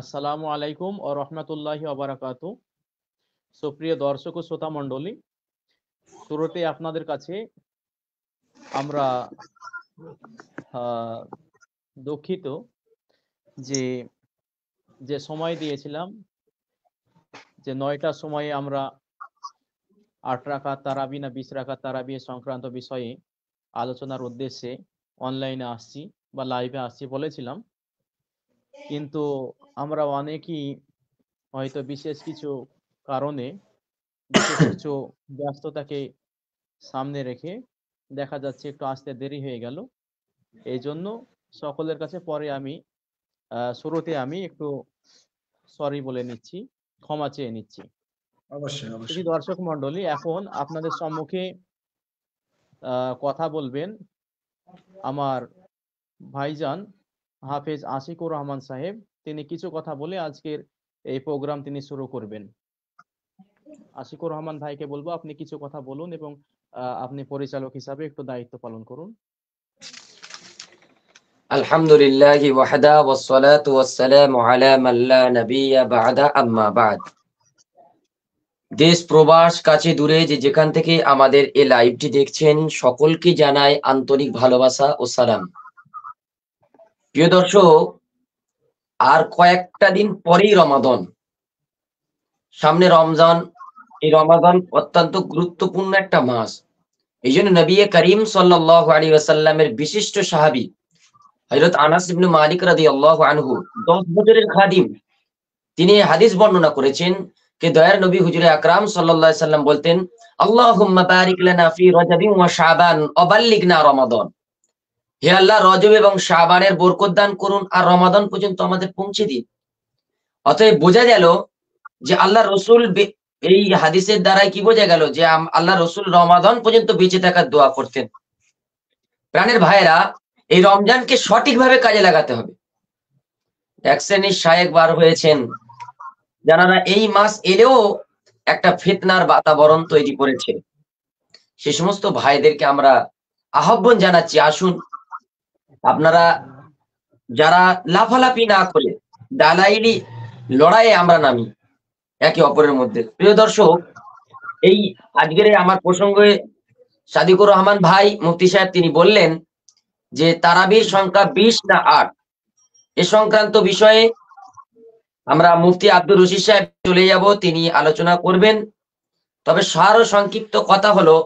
আসসালামু আলাইকুম ও রহমতুল্লাহি ওয়া বারাকাতু। সুপ্রিয় দর্শক ও শ্রোতা মণ্ডলী, শুরুতে আপনাদের কাছে আমরা দুঃখিত যে যে সময় দিয়েছিলাম, যে ৯টার সময়ে আমরা ৮ রাকাত তারাবি না ২০ রাকাত তারাবি সংক্রান্ত বিষয়ে আলোচনার উদ্দেশ্যে অনলাইনে আসছি বা লাইভে আসছি বলেছিলাম, কিন্তু আমরা অনেকেই হয়তো বিশেষ কিছু কারণে, বিশেষ কিছু ব্যস্ততাকে সামনে রেখে দেখা যাচ্ছে একটু আসতে দেরি হয়ে গেল। এই জন্য সকলের কাছে পরে আমি শুরুতে আমি একটু সরি বলে নিচ্ছি, ক্ষমা চেয়ে নিচ্ছি। অবশ্যই দর্শক মন্ডলী, এখন আপনাদের সম্মুখে কথা বলবেন আমার ভাইজান হাফেজ আশিকুর রহমান সাহেব। তিনি কিছু কথা বলে আজকের এই প্রোগ্রাম তিনি শুরু করবেন। আশিকুর রহমান ভাইকে বলবো আপনি কিছু কথা বলুন এবং আপনি পরিচালক হিসাবে একটু দায়িত্ব পালন করুন। আলহামদুলিল্লাহি ওয়াহদা ওয়াসসালাতু ওয়াসসালামু আলা মান লা নাবিয়্যা বা'দা আম্মা বা'দ। দেশ প্রবাস কাছে দূরে যেখান থেকে আমাদের এই লাইভটি দেখছেন সকলকে জানাই আন্তরিক ভালোবাসা ও সালাম। প্রিয় দর্শক, আর কয়েকটা দিন পরেই রমাদান, সামনে রমজান। এই রমাদান অত্যন্ত গুরুত্বপূর্ণ একটা মাস। এই জন্য নবী করিম সাল্লাল্লাহু আলাইহি ওয়াসাল্লামের বিশিষ্ট সাহাবী হযরত আনাস ইবনে মালিক রাদিয়াল্লাহু আনহু 10 বছরের খাদিম, তিনি হাদিস বর্ণনা করেছেন যে দয়ার নবী হুজুরে আকরাম সাল্লাল্লাহু আলাইহি সাল্লাম বলতেন, আল্লাহুম্মা বারিক লানা ফি রজবিন ওয়া শাবান ওয়া বাল্লিগনা রমাদান। হে আল্লাহ, রজব এবং শাবানের বরকত দান করুন আর রমাদান পর্যন্ত আমাদের পৌঁছে দিন। অতএব বোঝা গেল যে আল্লাহ রসুল, এই হাদিসের দ্বারাই কি বোঝা গেল যে আল্লাহ রসুল রমাদান পর্যন্ত বেঁচে থাকার দোয়া করতেন। প্রাণের ভাইয়েরা, এই রমজানকে সঠিকভাবে কাজে লাগাতে হবে। এক শ্রেণীর শায়েখ বার হয়েছেন যারা এই মাস এলেও একটা ফিতনার বাতাবরণ তৈরি করেছে। সে সমস্ত ভাইদেরকে আমরা আহ্বান জানাচ্ছি, আসুন আপনারা যারা লাফালাফি না করে দালাইলি লড়াইয়ে আমরা নামি একে অপরের মধ্যে। প্রিয় দর্শক, এই আজকের আমার প্রসঙ্গে সাদিকুর রহমান ভাই মুফতি সাহেব তিনি বললেন যে তারাবির সংখ্যা 20 না 8, এ সংক্রান্ত বিষয়ে আমরা মুফতি আব্দুর রশিদ সাহেব চলে যাব, তিনি আলোচনা করবেন। তবে সার সংক্ষিপ্ত কথা হলো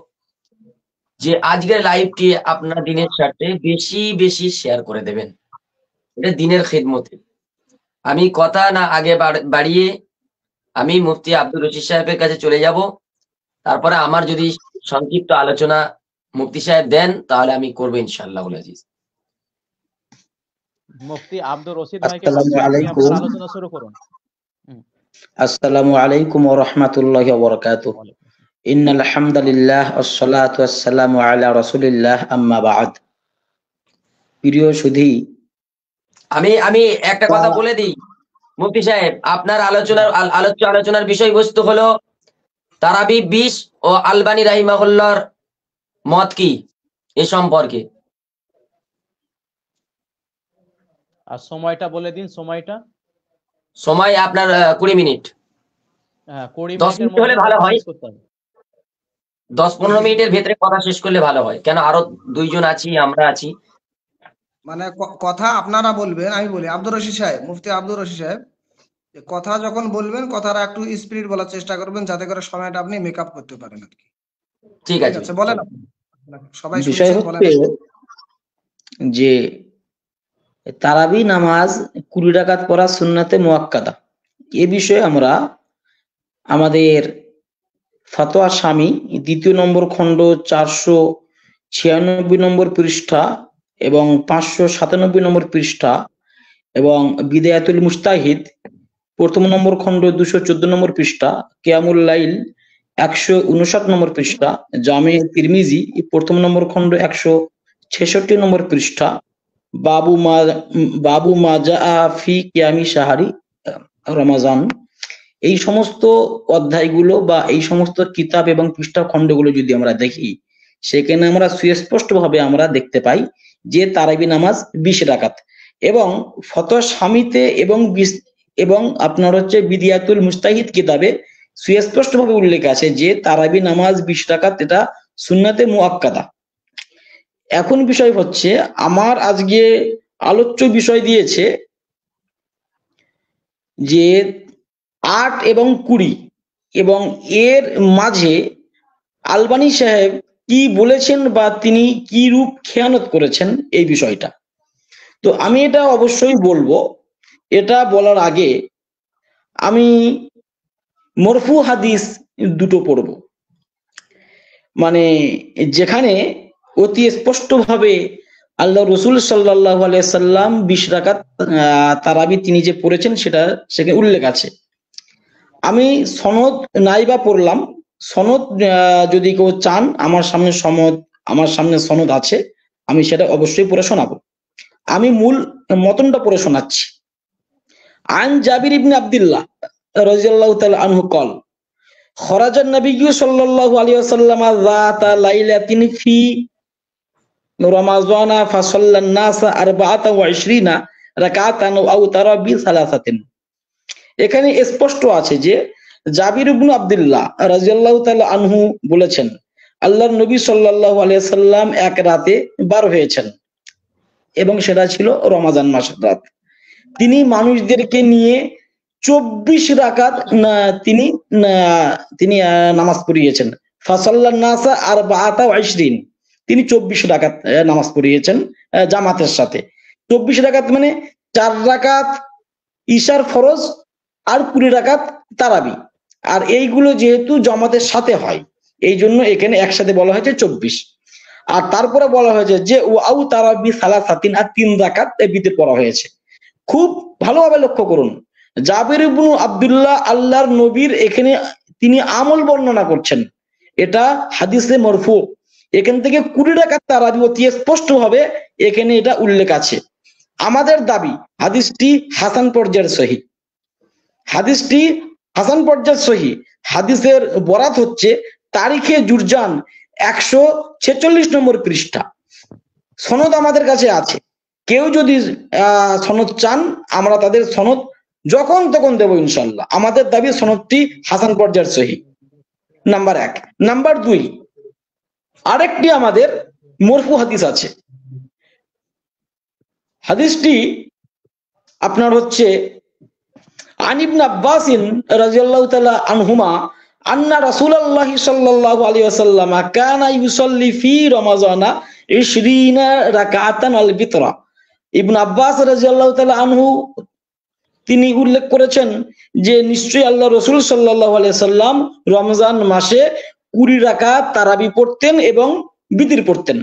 যে আজকের লাইভটি আপনার দিনের স্বার্থে বেশি বেশি শেয়ার করে দেবেন, এটা দিনের খিদমতে। আমি কথা না আগে বাড়িয়ে আমি মুফতি আব্দুর রশিদ সাহেবের কাছে চলে যাব, তারপরে আমার যদি সংক্ষিপ্ত আলোচনা মুফতি সাহেব দেন তাহলে আমি করবো ইনশাআল্লাহ আজিজ। মুফতি আব্দুর রশিদ ভাইকে আপনার আলোচনা শুরু করুন। আসসালামু আলাইকুম ওয়া রাহমাতুল্লাহি ওয়া বারাকাতুহু। ইন্নাল হামদুলিল্লাহ ওয়াস সালাতু ওয়াস সালামু আলা রাসূলিল্লাহ, আম্মা বা'দ। প্রিয় সুধী, আমি একটা কথা বলে দিই মুফতি সাহেব, আপনার আলোচনার বিষয়বস্তু হলো তারাবি 20 ও আলবানী রাহিমাহুল্লাহর মত কি এ সম্পর্কে। আর সময়টা বলে দিন। সময় আপনার 20 মিনিট। হ্যাঁ, 20 10 মিনিট হলে ভালো হয়। 10-15 মিনিটের ভেতরে কথা শেষ করলে ভালো হয়, কেন আরো দুইজন আছি, আমরা আছি। মানে কথা আপনারা বলবেন, আমি বলি আব্দুর রশিদ সাহেব, মুফতি আব্দুর রশিদ সাহেব, কথা যখন বলবেন কথাটা একটু স্পিড বলার চেষ্টা করবেন যাতে করে সময়টা আপনি মেকআপ করতে পারেন আর কি। ঠিক আছে, বলেন। সবাই বিষয় হচ্ছে যে তারাবি নামাজ 20 রাকাত পড়া সুন্নাতে মুআক্কাদা। এ বিষয়ে আমরা আমাদের ফতোয়া স্বামী 2 নম্বর খণ্ড 496 নম্বর পৃষ্ঠা এবং 597 নম্বর পৃষ্ঠা এবং বিদায়াতুল মুস্তাহিদ 1ম নম্বর খণ্ড 214 নম্বর পৃষ্ঠা, কিয়ামুল লাইল 159 নম্বর পৃষ্ঠা, জামে তিরমিজি 1ম নম্বর খণ্ড 166 নম্বর পৃষ্ঠা, বাবু মা জাআ ফি কিয়ামি শাহরি রমাজান, এই সমস্ত অধ্যায়গুলো বা এই সমস্ত কিতাব এবং পৃষ্ঠা খণ্ডগুলো যদি আমরা দেখি, সেখানে আমরা সুস্পষ্ট ভাবে আমরা দেখতে পাই যে তারাবি নামাজ 20 রাকাত এবং ফতোয়া স্বামীতে এবং এবং আপনার হচ্ছে বিদিয়াতুল মুস্তাহিদ কিতাবে সুস্পষ্ট ভাবে উল্লেখ আছে যে তারাবি নামাজ 20 রাকাত এটা সুন্নাতে মুআক্কাদা। এখন বিষয় হচ্ছে আমার আজকে আলোচ্য বিষয় দিয়েছে যে 8 এবং 20 এবং এর মাঝে আলবানী সাহেব কি বলেছেন বা তিনি কি রূপ খেয়ানত করেছেন এই বিষয়টা। তো আমি এটা অবশ্যই বলবো। এটা বলার আগে আমি মরফু হাদিস দুটো পড়ব, মানে যেখানে অতি স্পষ্ট ভাবে আল্লাহ রসুল সাল্লাল্লাহু আলাইহি সাল্লাম 20 রাকাত তারাবি তিনি যে পড়েছেন সেটা সেখানে উল্লেখ আছে। আমি সনদ নাইবা পড়লাম, সনদ যদি কেউ চান আমার সামনে সনদ আছে, আমি সেটা অবশ্যই পড়ে শোনাবো। আমি মূল মতনটা পড়ে শোনাচ্ছি। আন জাবির ইবনে আব্দুল্লাহ রাদিয়াল্লাহু তাআলা আনহু قال خرج النبي صلى الله عليه وسلم ذات ليلة في رمضان فصلى الناس 24 ركعة أو ترى بثلاثة। এখানে স্পষ্ট আছে যে জাবির ইবনে আব্দুল্লাহ রাদিয়াল্লাহু তাআলা আনহু বলেছেন আল্লাহর নবী সাল্লাল্লাহু আলাইহি সাল্লাম এক রাতে বার হয়েছেন এবং সেটা ছিল রমজান মাসের রাত। তিনি মানুষদেরকে নিয়ে 24 রাকাত তিনি নামাজ পড়িয়েছেন। ফাসাল্লান নাসা 24, তিনি 24 রাকাত নামাজ পড়িয়েছেন জামাতের সাথে। 24 রাকাত মানে 4 রাকাত ঈশার ফরজ আর 20 রাকাত তারাবি, আর এইগুলো যেহেতু জামাতের সাথে হয় এই জন্য এখানে একসাথে বলা হয়েছে 24। আর তারপরে বলা হয়েছে যে ওয়াউ তারাবি সালাসাতিন, আর 3 রাকাত বিতে পড়া হয়েছে। খুব ভালোভাবে লক্ষ্য করুন, জাবির ইবনে আব্দুল্লাহ আল্লাহর নবীর এখানে তিনি আমল বর্ণনা করছেন, এটা হাদিসে মরফু। এখান থেকে 20 রাকাত তারাবি অতি স্পষ্ট ভাবে এখানে এটা উল্লেখ আছে। আমাদের দাবি হাদিসটি হাসান পর্যায়ের সহিহ, হাদিসটি হাসান পর্যায়ের সহিহ। হাদিসের বরাত হচ্ছে তারিখে জুরজান 146 নম্বর পৃষ্ঠা। সনদ আমাদের কাছে আছে, কেউ যদি সনদ চান আমরা তাদের সনদ যখন তখন দেব ইনশাল্লাহ। আমাদের দাবি সনদটি হাসান পর্যায়ের সহিহ, নাম্বার 1। নাম্বার 2, আরেকটি আমাদের মরফু হাদিস আছে। হাদিসটি আপনার হচ্ছে আন ইবনে আব্বাস রাদিয়াল্লাহু তাআলা আনহুমা আন্না রাসূলুল্লাহ সাল্লাল্লাহু আলাইহি ওয়াসাল্লাম কানা ইউসাল্লি ফি রমাজানা 20 রাকাতান আল বিতরা। ইবনে আব্বাস রাদিয়াল্লাহু তাআলা আনহু তিনি উল্লেখ করেছেন যে নিশ্চয়ই আল্লাহ রাসূল সাল্লাল্লাহু আলাইহি সাল্লাম রমজান মাসে 20 রাকাত তারাবি পড়তেন এবং বিতির পড়তেন।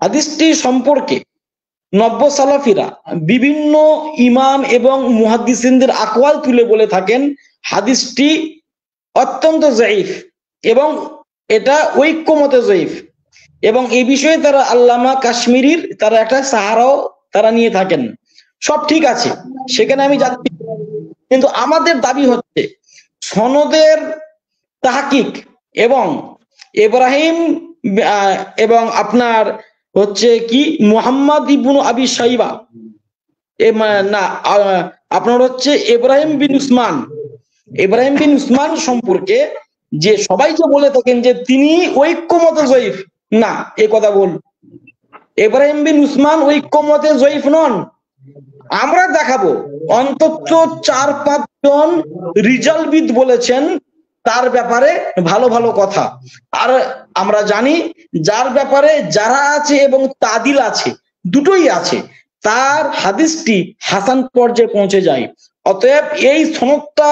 হাদিসটি সম্পর্কে নব্য সালাফিরা বিভিন্ন ইমাম এবং মুহাদ্দিসিনদের আকওয়াল তুলে বলে থাকেন হাদিসটি অত্যন্ত যায়িফ এবং এটা ঐক্যমতে যায়িফ, এবং এই বিষয়ে তারা আল্লামা কাশ্মীরির তারা একটা সাহারাও তারা নিয়ে থাকেন। সব ঠিক আছে, সেখানে আমি যাচ্ছি, কিন্তু আমাদের দাবি হচ্ছে সনদের তাহকিক এবং ইব্রাহিম এবং আপনার হচ্ছে কি মুহাম্মদ ইবনে আবি শাইবা না আপনার হচ্ছে ইব্রাহিম বিন উসমান সম্পর্কে যে সবাই যে বলে থাকেন যে তিনি ঐক্যমতে জয়ীফ, না এই কথা বল, ইব্রাহিম বিন উসমান ঐক্যমতে জয়ীফ নন। আমরা দেখাবো অন্তত 4-5 জন রিজালবিদ বলেছেন তার ব্যাপারে ভালো ভালো কথা। আর আমরা জানি যার ব্যাপারে যারা আছে এবং তাদিল আছে, দুটোই আছে, তার হাদিসটি হাসান পর্যায়ে পৌঁছে যায়। অতএব এই সনদটা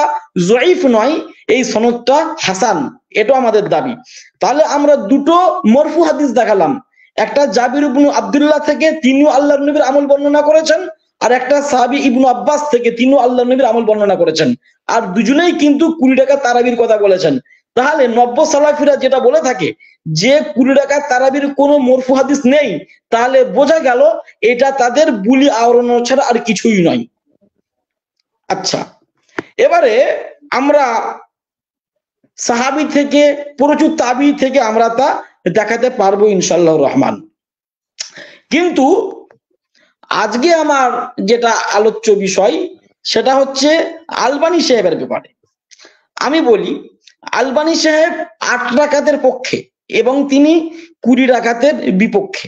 জয়ীফ নয়, এই সনদটা হাসান, এটা আমাদের দাবি। তাহলে আমরা দুটো মরফু হাদিস দেখালাম, একটা জাবির ইবনে আব্দুল্লাহ থেকে তিনিও আল্লাহর নবীর আমল বর্ণনা করেছেন, আর একটা সাহাবী ইবনে আব্বাস থেকে তিনিও আল্লাহর নবীর আমল বর্ণনা করেছেন, আর দুজনেই কিন্তু 20 রাকাত তারাবির কথা বলেছেন। তাহলে নব্য সালাফিরা যেটা বলে থাকে যে 20 রাকাত তারাবির কোনো মরফু হাদিস নেই, তাহলে বোঝা গেল এটা তাদের বুলি আওড়ানো ছাড়া আর কিছুই নয়। আচ্ছা, এবারে আমরা সাহাবী থেকে প্রচুর তাবি থেকে আমরা তা দেখাতে পারবো ইনশাআল্লাহর রহমান। কিন্তু আজকে আমার যেটা আলোচ্য বিষয় সেটা হচ্ছে আলবানী সাহেবের ব্যাপারে। আমি বলি, আলবানী সাহেব 8 রাকাতের পক্ষে এবং তিনি 20 রাকাতের বিপক্ষে।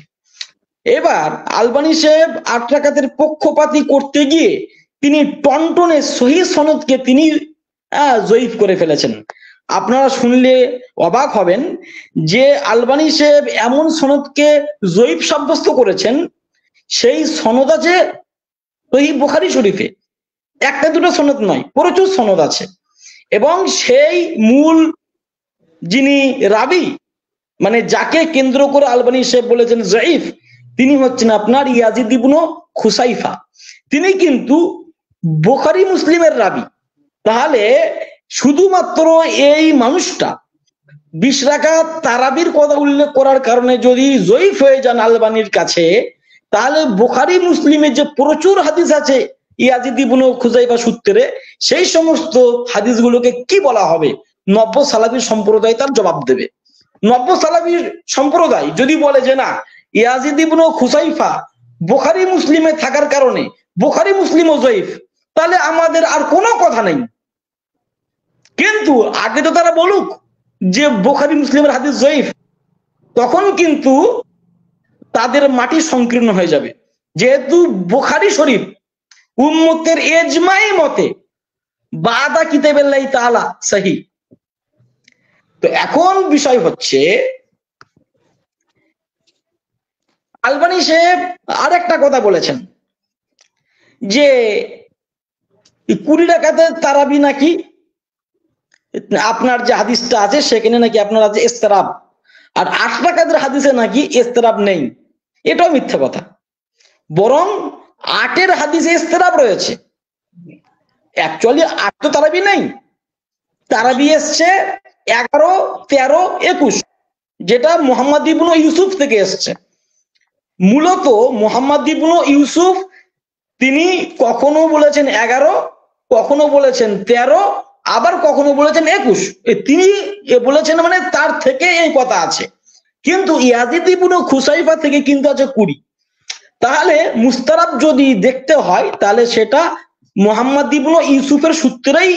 এবার আলবানী সাহেব 8 রাকাতের পক্ষপাতী করতে গিয়ে তিনি টনটনে সহিহ সনদকে তিনি জয়ীফ করে ফেলেছেন। আপনারা শুনলে অবাক হবেন যে আলবানী সাহেব এমন সনদকে জয়ীফ সাব্যস্ত করেছেন, সেই সনদ আছে সহিহ বুখারী শরীফে, একটা দুটো সনদ নয়, প্রচুর সনদ আছে। এবং সেই মূল যিনি রাবি, মানে যাকে কেন্দ্র করে আলবানী সাহেব বলেছেন জয়ীফ, তিনি হচ্ছেন আপনার ইয়াজিদ ইবনে খুসাইফা। তিনি কিন্তু বুখারী মুসলিমের রাবি। তাহলে শুধুমাত্র এই মানুষটা 20 রাকাত তারাবির কথা উল্লেখ করার কারণে যদি জয়ীফ হয়ে যান আলবানীর কাছে, তাহলে বুখারী মুসলিমে যে প্রচুর হাদিস আছে ইয়াজিদ ইবনে খুসাইফা সূত্রে, সেই সমস্ত হাদিসগুলোকে কি বলা হবে? নব্য সালাফি সম্প্রদায় তার জবাব দেবে। নব্য সালাফি সম্প্রদায় যদি বলে যে না, ইয়াজিদ ইবনে খুসাইফা বুখারী মুসলিমে থাকার কারণে বুখারী মুসলিমও জয়ীফ, তাহলে আমাদের আর কোনো কথা নেই। কিন্তু আগে তো তারা বলুক যে বুখারী মুসলিমের হাদিস জয়ীফ, তখন কিন্তু তাদের মাটি সংকীর্ণ হয়ে যাবে। যেহেতু বুখারী শরীফ উম্মতের ইজমাই মতে বাদা কিতাবিল্লাহি তাআলা সহিহ। তো এখন বিষয় হচ্ছে, আলবানী সাহেব আরেকটা কথা বলেছেন যে 20 রাকাতের তারাবি নাকি আপনার যে হাদিসটা আছে সেখানে নাকি আপনার আছে ইস্তেরাব, আর 8 রাকাতের হাদিসে নাকি ইস্তেরাব নেই। এটাও মিথ্যা কথা। বরং 8-এর হাদিসে ইস্তেরাব রয়েছে। অ্যাকচুয়ালি 8 তো তারাবি নেই, তারাবি এসছে 11, 13, 21, যেটা মুহাম্মদ ইবনে ইউসুফ থেকে এসছে। মূলত মুহাম্মদ ইবনে ইউসুফ তিনি কখনো বলেছেন 11, কখনো বলেছেন 13, আবার কখনো বলেছেন 21। তিনি বলেছেন মানে তার থেকে এই কথা আছে। কিন্তু ইয়াজিদ ইবনে খুসাইফা থেকে কিন্তু আছে 20। তাহলে মুস্তারাব যদি দেখতে হয়, তাহলে সেটা মুহাম্মদ ইবনে ইউসুফের সূত্রেই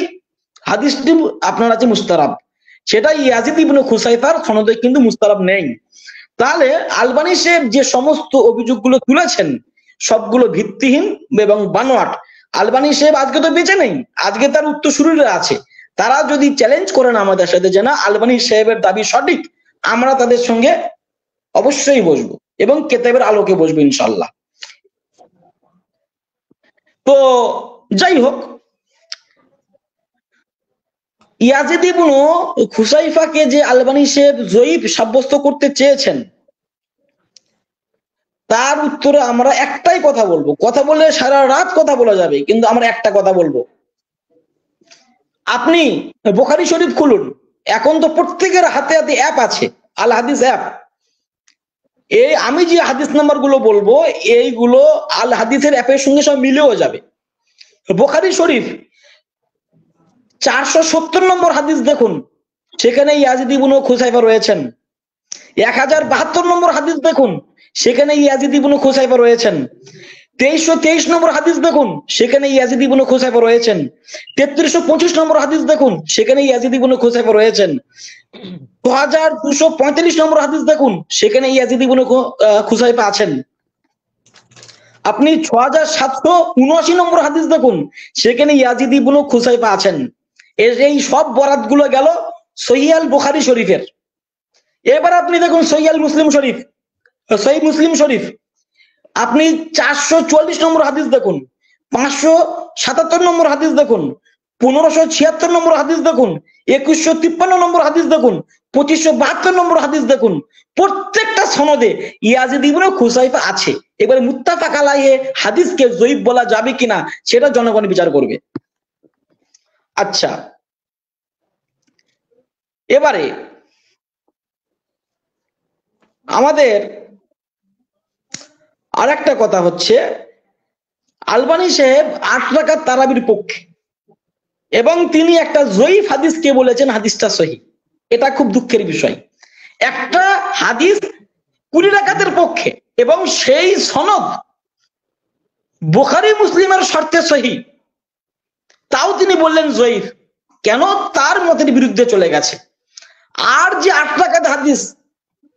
হাদিসটি আপনার আছে মুস্তারাব, সেটা ইয়াজিদ ইবনে খুসাইফার সনদে কিন্তু মুস্তারাব নেই। তাহলে আলবানী সাহেব যে সমস্ত অভিযোগগুলো তুলেছেন সবগুলো ভিত্তিহীন এবং বানোয়াট। আলবানী সাহেব আজকে তো বেঁচে নেই, আজকে তার উত্তরসূরিরা আছে। তারা যদি চ্যালেঞ্জ করেন আমাদের সাথে যে না আলবানী সাহেবের দাবি সঠিক, আমরা তাদের সঙ্গে অবশ্যই বসবো এবং কেতাবের আলোকে বসবো ইনশাআল্লাহ। তো যাই হোক, ইয়াজিদ ইবনে খুসাইফাকে যে আলবানী সাহেব জয়ীফ সাব্যস্ত করতে চেয়েছেন, তার উত্তরে আমরা একটাই কথা বলবো। কথা বলে সারা রাত কথা বলা যাবে, কিন্তু আমরা একটা কথা বলবো। আপনি বুখারী শরীফ খুলুন, এখন তো প্রত্যেকের হাতে হাতে অ্যাপ আছে, আল হাদিস অ্যাপ। এই আমি যে হাদিস নাম্বার গুলো বলবো, এইগুলো আল হাদিসের অ্যাপের সঙ্গে সব মিলেও যাবে। বুখারী শরীফ 470 নম্বর হাদিস দেখুন, সেখানে ইয়াজিদ ইবনে খুসাইফা রয়েছেন। 1072 নম্বর হাদিস দেখুন, সেখানে ইয়াজিদ ইবনে খুসাইফা রয়েছেন। 2323 নম্বর হাদিস দেখুন, সেখানে ইয়াজিদ ইবনে খুসাইফা রয়েছেন। 3325 নম্বর হাদিস দেখুন, সেখানে ইয়াজিদ ইবনে খুসাইফা রয়েছেন। 2245 নম্বর হাদিস দেখুন, সেখানে ইয়াজিদ ইবনে খুসাইফা আছেন। আপনি 6779 নম্বর হাদিস দেখুন, সেখানে ইয়াজিদ ইবনে খুসাইফা আছেন। এই সব বরাত গুলো গেল সহিহ আল বুখারী শরীফের। এবার আপনি দেখুন সহিহ আল মুসলিম শরীফ, সহিহ মুসলিম শরীফ, আপনি 444 নম্বর হাদিস দেখুন, 577 নম্বর হাদিস দেখুন, 1576 নম্বর হাদিস দেখুন, 2153 নম্বর হাদিস দেখুন, 2572 নম্বর হাদিস দেখুন। প্রত্যেকটা সনদে ইয়াজিদ ইবনে খুসাইফা আছে। এবারে মুত্তাফাক আলাইহি হাদিসকে জয়ীফ বলা যাবে কিনা সেটা জনগণ বিচার করবে। আচ্ছা, এবারে আমাদের আর একটা কথা হচ্ছে, আলবানী সাহেব 8 রাকাত তারাবির পক্ষে এবং তিনি একটা জয়ীফ হাদিসকে বলেছেন হাদিসটা সহিহ। এটা খুব দুঃখের বিষয়। একটা হাদিস 20 রাকাতের পক্ষে এবং সেই সনদ বুখারী মুসলিমের শর্তে সহিহ, তাও তিনি বললেন জয়ীফ। কেন? তার মতের বিরুদ্ধে চলে গেছে। আর যে 8 রাকাত হাদিস,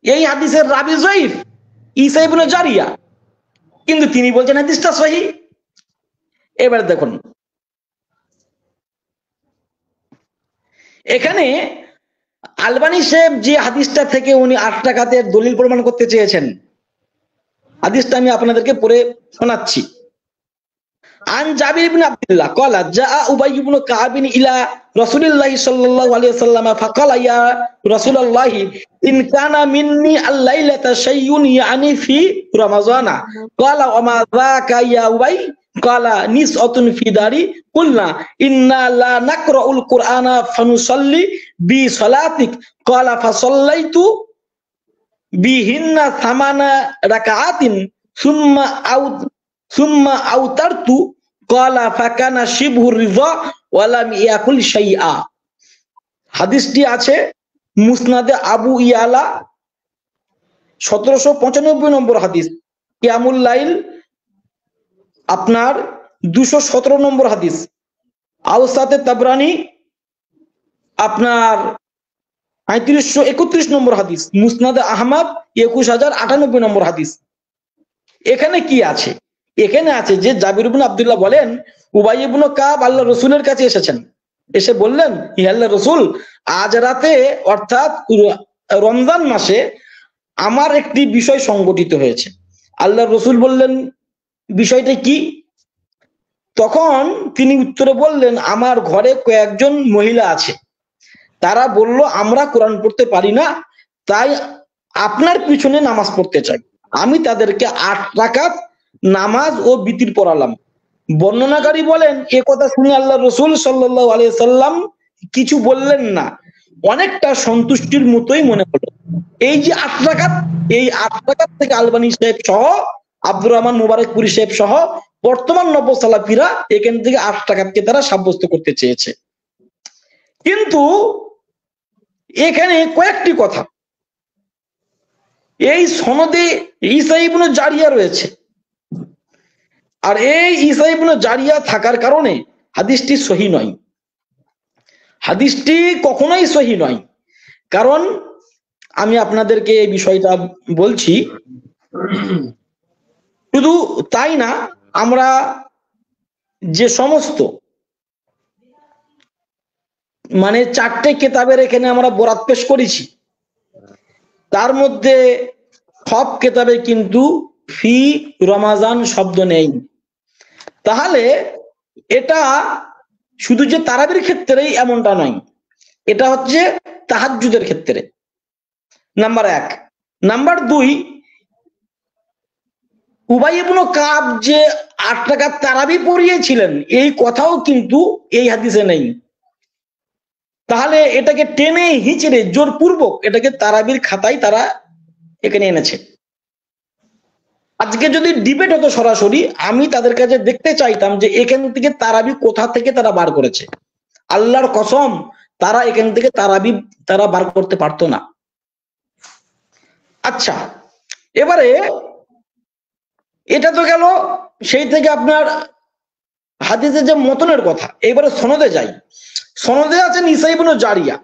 এই হাদিসের রাবি জয়ীফ ঈসা ইবনে জারিয়া, কিন্তু তিনি বলছেন হাদিসটা সহিহ। এবার দেখুন, এখানে আলবানী সাহেব যে হাদিসটা থেকে উনি 8 রাকাতের দলিল প্রমাণ করতে চেয়েছেন, হাদিসটা আমি আপনাদেরকে পড়ে শোনাচ্ছি। আন জাবির ইবনে আব্দুল্লাহ ক্বালা জাআ উবাই ইবনে কাব ইলা রাসূলিল্লাহি সাল্লাল্লাহু আলাইহি ওয়াসাল্লাম ফাকালা ইয়া রাসূলুল্লাহ ইন কানা মিন্নি আল-লাইলাতা শাইউন ইয়ানি ফি রমাযানা ক্বালা ওয়া মা যাকা ইয়া উবাই ক্বালা নিসআতুন ফি দারি কুলনা ইন্না লা নাকরাউল কুরআনা ফানুসাল্লি বি সালাতিক ক্বালা ফাসাল্লাইতু বিহিন্না 8 রাকাআতিন সুম্মা আউতারতু ক্বালা ফাকানা শিবহুর রিযা ওয়া লাম ইয়াকুল শাইআ। হাদিসটি আছে মুসনাদে আবু ইয়ালা 1795 নম্বর হাদিস, কিয়ামুল লাইল আপনার 217 নম্বর হাদিস, আওসাতে তাবরানি আপনার 3531 নম্বর হাদিস, মুসনাদে আহমদ 21098 নম্বর হাদিস। এখানে কি আছে? এখানে আছে যে জাবির ইবনে আব্দুল্লাহ বলেন উবাই ইবনে কাব আল্লাহ রসুলের কাছে এসেছেন, এসে বললেন হে আল্লাহ রসুল, আজ রাতে অর্থাৎ রমজান মাসে আমার একটি বিষয় সংঘটিত হয়েছে। আল্লাহ রসুল বললেন বিষয়টা কি? তখন তিনি উত্তরে বললেন আমার ঘরে কয়েকজন মহিলা আছে, তারা বলল আমরা কোরআন পড়তে পারি না, তাই আপনার পিছনে নামাজ পড়তে চাই। আমি তাদেরকে 8 রাকাত নামাজ ও বিতির পড়ালাম। বর্ণনাকারী বলেন এ কথা শুনে আল্লাহ রসুল সাল্লাল্লাহু আলাইহি সাল্লাম কিছু বললেন না, অনেকটা সন্তুষ্টির মতোই মনে হলো। এই যে 8 রাকাত, এই 8 রাকাত থেকে আলবানী সাহেব সহ আব্দুর রহমান মুবারকপুরি সাহেব সহ বর্তমান নব্য সালাফিরা এখান থেকে 8 রাকাতকে তারা সাব্যস্ত করতে চেয়েছে। কিন্তু এখানে কয়েকটি কথা, এই সনদে ঈসা ইবনে জারিয়া রয়েছে, আর এই ঈসা ইবনে জারিয়া থাকার কারণে হাদিসটি সহিহ নয়। হাদিসটি কখনোই সহিহ নয়। কারণ আমি আপনাদেরকে এই বিষয়টা বলছি, শুধু তাই না, আমরা যে সমস্ত মানে 4টে কিতাবের এখানে আমরা বরাত পেশ করেছি, তার মধ্যে সব কিতাবে কিন্তু ফি রমাজান শব্দ নেই। তাহলে এটা শুধু যে তারাবির ক্ষেত্রেই এমনটা নয়, এটা হচ্ছে তাহাজ্জুদের ক্ষেত্রে, নাম্বার 1। নাম্বার 2, উবাই ইবনে কাব যে 8 রাকাত তারাবি পড়িয়েছিলেন এই কথাও কিন্তু এই হাদিসে নেই। তাহলে এটাকে টেনে হিচড়ে জোরপূর্বক এটাকে তারাবির খাতায় তারা এখানে এনেছে। আজকে যদি ডিবেট হতো সরাসরি, আমি তাদের কাছে দেখতে চাইতাম যে এখান থেকে তারাবি কোথা থেকে তারা বার করেছে। আল্লাহর কসম, তারা এখান থেকে তারাবি তারা বার করতে পারতো না। আচ্ছা, এবারে এটা তো গেল সেই থেকে আপনার হাদিসের যে মতনের কথা। এবারে সনদে যাই। সনদে আছেন ঈসা ইবনে জারিয়া,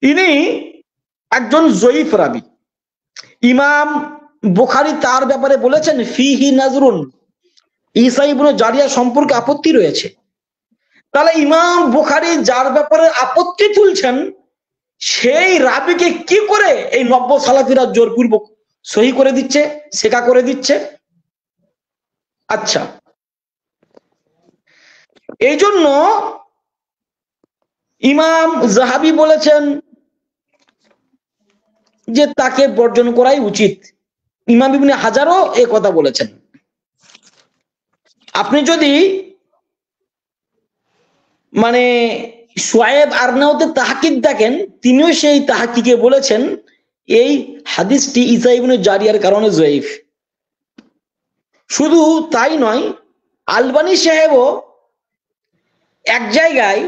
ইনি একজন জয়ীফ রাবী। ইমাম বুখারী তার ব্যাপারে বলেছেন ফিহি নাজরুন, ঈসা ইবনে জারিয়া সম্পর্কে আপত্তি রয়েছে। তাহলে ইমাম বুখারী যার ব্যাপারে আপত্তি তুলছেন সেই রাবীকে কি করে এই নব্য সালাফিরা জোরপূর্বক সহি করে দিচ্ছে, শেখা করে দিচ্ছে? আচ্ছা, এই জন্য ইমাম যাহাবী বলেছেন যে তাকে বর্জন করাই উচিত। ইমাম ইবনে হাজারও এই কথা বলেছেন। আপনি যদি মানে শুআয়ব আরনাউতে তাহকিক দেখেন, তিনিও সেই তাহকিকে বলেছেন এই হাদিসটি ঈসা ইবনে জারিয়ার কারণে জয়ীফ। শুধু তাই নয়, আলবানী সাহেবও এক জায়গায়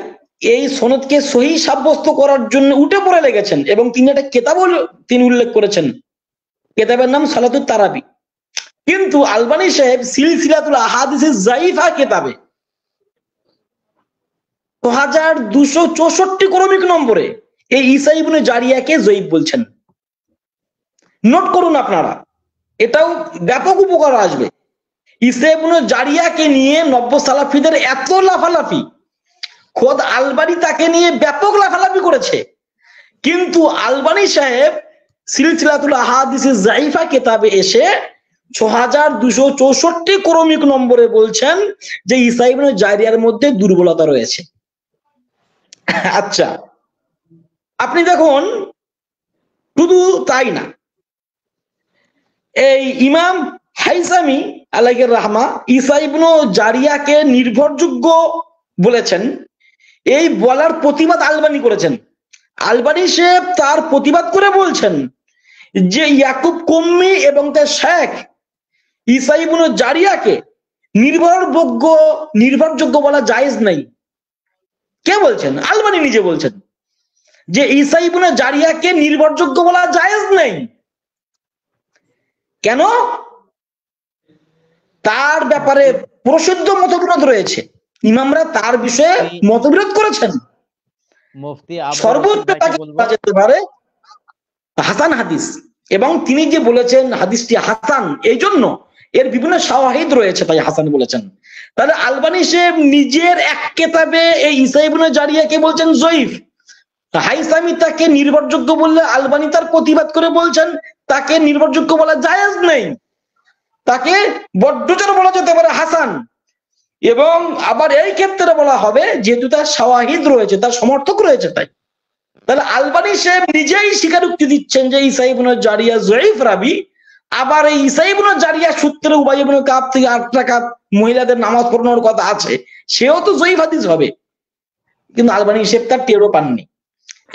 এই সনদকে সহিহ সাব্যস্ত করার জন্য উঠে পড়ে লেগেছেন এবং তিনি একটা কিতাবও তিনি উল্লেখ করেছেন, কিতাবের নাম সালাতুত তারাবি। কিন্তু আলবানী সাহেব সিলসিলাতুল আহাদিস যায়িফা কিতাবে 6264 ক্রমিক নম্বরে এই ঈসা ইবনে জারিয়াকে জয়ীফ বলছেন। নোট করুন আপনারা, এটাও ব্যাপক উপকার আসবে। ঈসা ইবনে জারিয়াকে নিয়ে নব্য সালাফিদের এত লাফালাফি, খোদ আলবানি তাকে নিয়ে ব্যাপক লাফালাফি করেছে, কিন্তু আলবানি সাহেব সিলসিলাতুল আহাদিস জাইফা কিতাবে এসে 6264 ক্রমিক নম্বরে বলছেন যে ঈসা ইবনে জারিয়ার মধ্যে দুর্বলতা রয়েছে। আচ্ছা, আপনি দেখুন, শুধু তাই না, এই ইমাম হাইসামি আলাইহির রাহমা ঈসা ইবনে জারিয়াকে নির্ভরযোগ্য বলেছেন। এই বলার প্রতিবাদ আলবানি করেছেন। আলবানি সাহেব তার প্রতিবাদ করে বলছেন যে ইয়াকুব কুম্মি এবং তার শেখ ঈসা ইবনে জারিয়াকে নির্ভরযোগ্য বলা জায়েজ নাই। কে বলছেন? আলবানি নিজে বলছেন যে ঈসা ইবনে জারিয়াকে নির্ভরযোগ্য বলা জায়েজ নেই। কেন? তার ব্যাপারে প্রসিদ্ধ মতবিরোধ রয়েছে, ইমামরা তার বিষয়ে মতবিরোধ করেছেন। মুফতি সর্বোচ্চ তাকে বলা যেতে পারে হাসান হাদিস, এবং তিনি যে বলেছেন হাদিসটি হাসান, এই জন্য এর বিভিন্ন শাওয়াহিদ রয়েছে, তাই হাসান বলেছেন। তাহলে আলবানি সাহেব নিজের এক কিতাবে এই ঈসা ইবনে জারিয়াকে বলছেন জয়ীফ, হাইসামি তাকে নির্ভরযোগ্য বললে আলবানি তার প্রতিবাদ করে বলছেন তাকে নির্ভরযোগ্য বলা জায়েজ নেই, তাকে বড্ডজোর বলা যেতে পারে হাসান। এবং আবার এই ক্ষেত্রে বলা হবে যেহেতু তার শাওয়াহিদ রয়েছে, তার সমর্থক রয়েছে, তাই তাহলে আলবানি সাহেব নিজেই স্বীকারোক্তি দিচ্ছেন যে ঈসা ইবনে জারিয়া জয়ীফ রাবি। আবার এই ঈসা ইবনে জারিয়া সূত্রে উবাই ইবনে কাব থেকে 8 রাকাত মহিলাদের নামাজ পড়ানোর কথা আছে, সেও তো জয়ীফ হাদিস হবে, কিন্তু আলবানি সাহেব তার টেরও পাননি।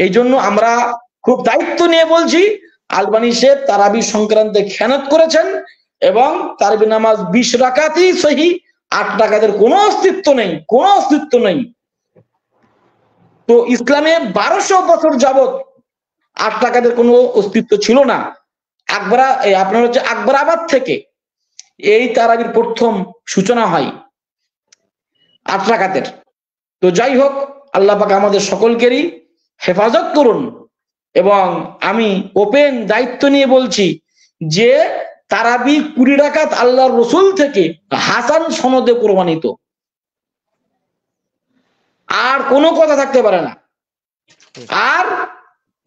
এই জন্য আমরা খুব দায়িত্ব নিয়ে বলছি, আলবানি সাহেব তারাবি সংক্রান্তে খেয়ানত করেছেন, এবং তারাবি নামাজ 20 রাকাতই সহি, 8 রাকাতের কোনো অস্তিত্ব নেই, কোনো অস্তিত্ব নেই। তো ইসলামে 1200 বছর যাবত 8 রাকাতের কোনো অস্তিত্ব ছিল না। আপনার হচ্ছে আকবরাবাদ থেকে এই তারাবির প্রথম সূচনা হয় 8 রাকাতের। তো যাই হোক, আল্লাহ পাক আমাদের সকলকেরই হেফাজত করুন। এবং আমি ওপেন দায়িত্ব নিয়ে বলছি যে তারাবি 20 রাকাত আল্লাহর রসুল থেকে হাসান সনদে প্রমাণিত, আর কোনো কথা থাকতে পারে না। আর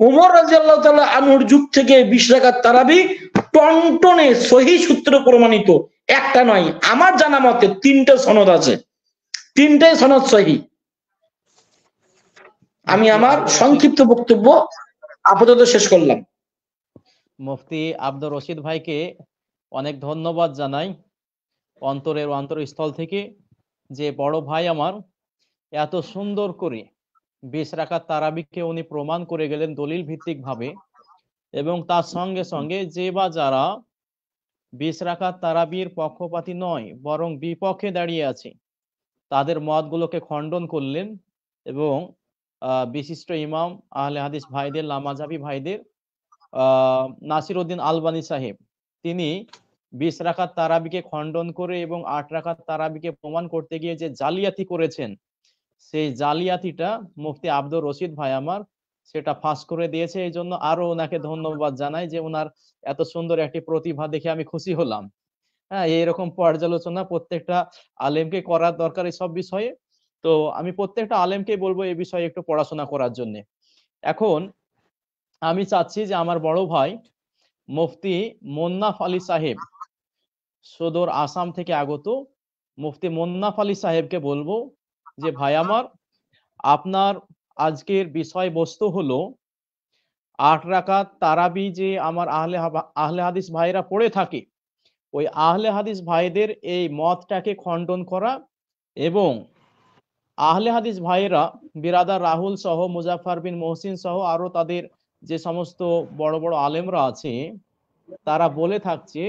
ওমর রাদিয়াল্লাহু তাআলা আনহুর যুগ থেকে 20 রাকাত তারাবি টনটনে সহি সূত্রে প্রমাণিত, একটা নয়, আমার জানা মতে 3টে সনদ আছে, 3টে সনদ সহি। আমি আমার সংক্ষিপ্ত বক্তব্য আপাতত শেষ করলাম। মুফতি আব্দুর রশিদ ভাইকে অনেক ধন্যবাদ জানাই অন্তরের অন্তরস্থল থেকে, যে বড় ভাই আমার এত সুন্দর করে 20 রাকাত তারাবিকে উনি প্রমাণ করে গেলেন দলিল ভিত্তিক ভাবে, এবং তার সঙ্গে সঙ্গে যে বা যারা 20 রাকাত তারাবির পক্ষপাতী নয় বরং বিপক্ষে দাঁড়িয়ে আছে তাদের মতগুলোকে খণ্ডন করলেন। এবং বিশিষ্ট ইমাম আহলে হাদিস ভাইদের, লামাজাবি ভাইদের নাসিরউদ্দিন আলবানী সাহেব, তিনি 20 রাকাত তারাবিকে খণ্ডন করে এবং 8 রাকাত তারাবিকে প্রমাণ করতে গিয়ে যে জালিয়াতি করেছেন, সেই জালিয়াতিটা মুফতি আব্দুর রশিদ ভাই আমার সেটা ফাঁস করে দিয়েছে। এই জন্য আরো ওনাকে ধন্যবাদ জানাই যে ওনার এত সুন্দর একটি প্রতিভা দেখে আমি খুশি হলাম। হ্যাঁ, এইরকম পর্যালোচনা প্রত্যেকটা আলেমকে করার দরকার এই সব বিষয়ে। তো আমি প্রত্যেকটা আলেমকে বলবো এই বিষয়ে একটু পড়াশোনা করার জন্য। এখন আমি চাচ্ছি যে আমার বড় ভাই মুফতি মোন্নাফ আলী সাহেব, সদর আসাম থেকে আগত মুফতি মোন্নাফ আলী সাহেবকে বলবো যে ভাই আমার, আপনার আজকের বিষয়বস্তু হলো 8 রাকাত তারাবি যে আমার আহলে হাদিস ভাইরা পড়ে থাকে, ওই আহলে হাদিস ভাইদের এই মতটাকে খণ্ডন করা, এবং আহলে হাদিস ভাইরা বিরাদার রাহুল সহ, মুজাফফর বিন মহসিন সহ আরো তাদের যে সমস্ত বড় বড় আলেমরা আছে, তারা বলে থাকছে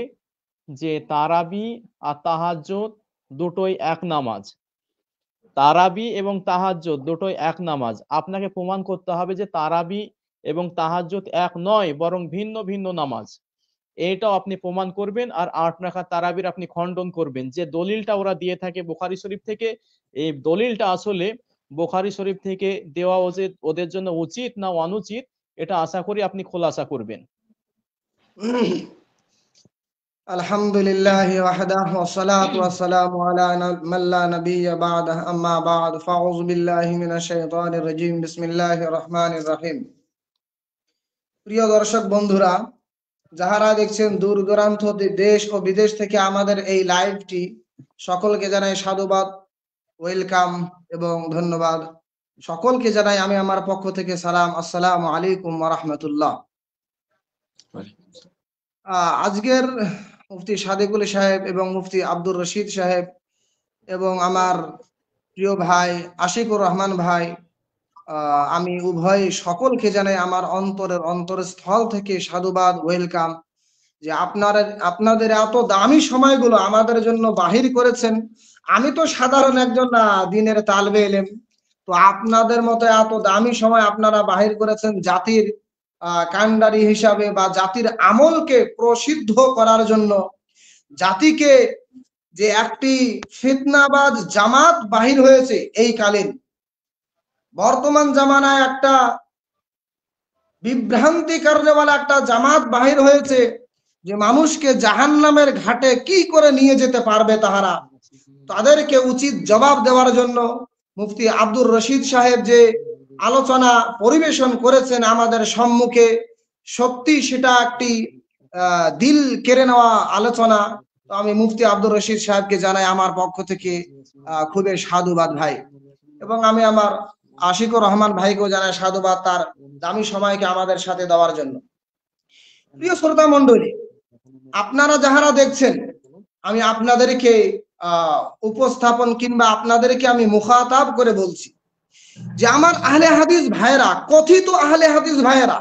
যে তারাবি আর তাহাজ্জুদ দুটোই এক নামাজ। তারাবি এবং তাহাজ্জুদ দুটোই এক নামাজ। আপনাকে প্রমাণ করতে হবে যে তারাবি এবং তাহাজ্জুদ এক নয় বরং ভিন্ন ভিন্ন নামাজ। এটাও আপনি প্রমাণ করবেন। আর 8 রাকাত তারাবির আপনি খণ্ডন করবেন। যে দলিলটা ওরা দিয়ে থাকে বুখারী শরীফ থেকে, এই দলিলটা আসলে বুখারী শরীফ থেকে দেওয়া ওদের জন্য উচিত না অনুচিত, এটা আশা করি আপনি খোলাসা করবেন। আলহামদুলিল্লাহি ওয়াহদাহ ওয়াসসালাতু ওয়াসসালামু আলা মান লা নাবিয়্যা বা'দাহ, আম্মা বা'দ, ফাউযু বিল্লাহি মিনাশ শাইতানির রাজীম, বিসমিল্লাহির রহমানির রহিম। প্রিয় দর্শক বন্ধুরা, যাহারা দেখছেন দূর দূরান্ত দেশ ও বিদেশ থেকে আমাদের এই লাইভটি, সকলকে জানাই সাধুবাদ, ওয়েলকাম এবং ধন্যবাদ। সকলকে জানাই আমি আমার পক্ষ থেকে সালাম, আসসালামু আলাইকুম ওয়া রাহমাতুল্লাহ। আজকের মুফতি সাদেকুল সাহেব এবং মুফতি আব্দুর রশিদ সাহেব এবং আমার প্রিয় ভাই আশিকুর রহমান ভাই, আমি উভয় সকলকে জানাই আমার অন্তরস্থল থেকে সাধুবাদ, ওয়েলকাম, যে আপনাদের এত দামি সময়গুলো আমাদের জন্য বাহির করেছেন। আমি তো সাধারণ একজন দিনের তালবে এলেম, তো আপনাদের মতো এত দামি সময় আপনারা বাহির করেছেন জাতির কান্ডারি হিসাবে বা জাতির আমলকে প্রসিদ্ধ করার জন্য, জাতিকে যে একটি ফিতনাবাজ জামাত বাহির হয়েছে এই কালীন বর্তমান জামানায়, একটা বিভ্রান্তি কারণেওয়ালা একটা জামাত বাহির হয়েছে যে মানুষকে জাহান্নামের ঘাটে কি করে নিয়ে যেতে পারবে তাহারা, তাদেরকে উচিত জবাব দেওয়ার জন্য মুফতি আব্দুর রশিদ সাহেব যে আলোচনা পরিবেশন করেছেন আমাদের সম্মুখে, সত্যি সেটা একটি দিল কেড়ে নেওয়া আলোচনা। তো আমি মুফতি আব্দুর রশিদ সাহেবকে জানাই আমার পক্ষ থেকে খুবই সাধুবাদ ভাই, এবং আমি আমার আশিকুর রহমান ভাইকেও জানাই সাধুবাদ তার দামি সময়কে আমাদের সাথে দেওয়ার জন্য। প্রিয় শ্রোতা মণ্ডলী, আপনারা যাহারা দেখছেন, আমি আপনাদেরকে উপস্থাপন কিংবা আপনাদেরকে আমি মুখাতাব করে বলছি যে আমার আহলে হাদিস ভাইয়েরা, কথিত আহলে হাদিস ভাইয়েরা,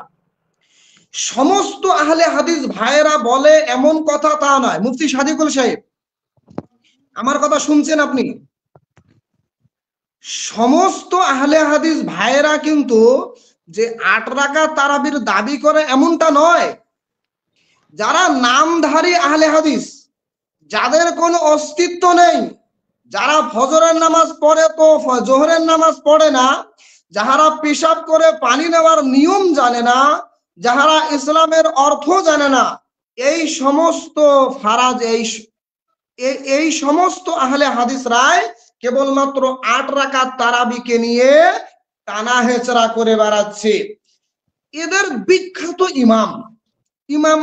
সমস্ত আহলে হাদিস ভাইয়েরা বলে এমন কথা তা নয়। মুফতি সাদেকুল সাহেব, আমার কথা শুনছেন আপনি? সমস্ত আহলে হাদিস ভাইয়েরা কিন্তু যে 8 রাকাত তারাবির দাবি করে এমনটা নয়। যারা নামধারী আহলে হাদিস, যাদের কোনো অস্তিত্ব নেই, যারা ফজরের নামাজ পড়ে তো জোহরের নামাজ পড়ে না, যাহারা পেশাব করে পানি নেওয়ার নিয়ম জানে না, যাহারা ইসলামের অর্থ জানে না, এই সমস্ত ফারাজ, এই সমস্ত আহলে হাদিসরাই কেবলমাত্র 8 রাকাত তারাবিকে নিয়ে টানা হেচড়া করে বেড়াচ্ছে। এদের বিখ্যাত ইমাম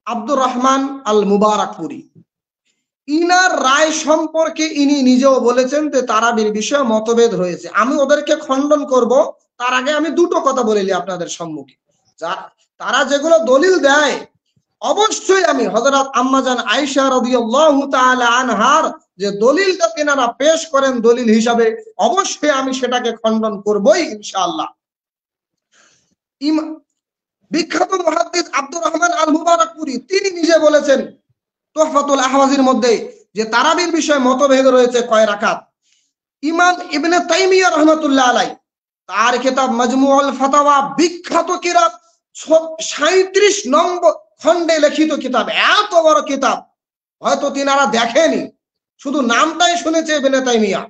আব্দুর রহমান আল মুবারকপুরি, ইনার রায় সম্পর্কে ইনি নিজেও বলেছেন যে তারাবির বিষয়ে মতভেদ রয়েছে। আমি ওদেরকে খণ্ডন করব, তার আগে আমি দুটো কথা বলিলি আপনাদের সম্মুখে। তারা যেগুলো দলিল দেয়, অবশ্যই আমি হযরত আম্মাজান আয়েশা রাদিয়াল্লাহু তাআলা আনহার যে দলিলটা তিনারা পেশ করেন দলিল হিসাবে, অবশ্যই আমি সেটাকে খণ্ডন করবই ইনশাআল্লাহ। বিখ্যাত মুহাদ্দিস আব্দুর রহমান আল মুবারকপুরি তিনি নিজে বলেছেন তুহফাতুল আহওয়াজির মধ্যে যে তারাবির বিষয়ে মতভেদ রয়েছে কয় রাকাত। ইমাম ইবনে তাইমিয়া রাহমাতুল্লাহ আলাইহি তার কিতাব মাজমুউল ফাতাওয়া, বিখ্যাত কিতাব, 37 নম্বর খণ্ডে লিখিত কিতাব, এত বড় কিতাব হয়তো তিনারা দেখেনি, শুধু নামটাই শুনেছে ইবনে তাইমিয়া।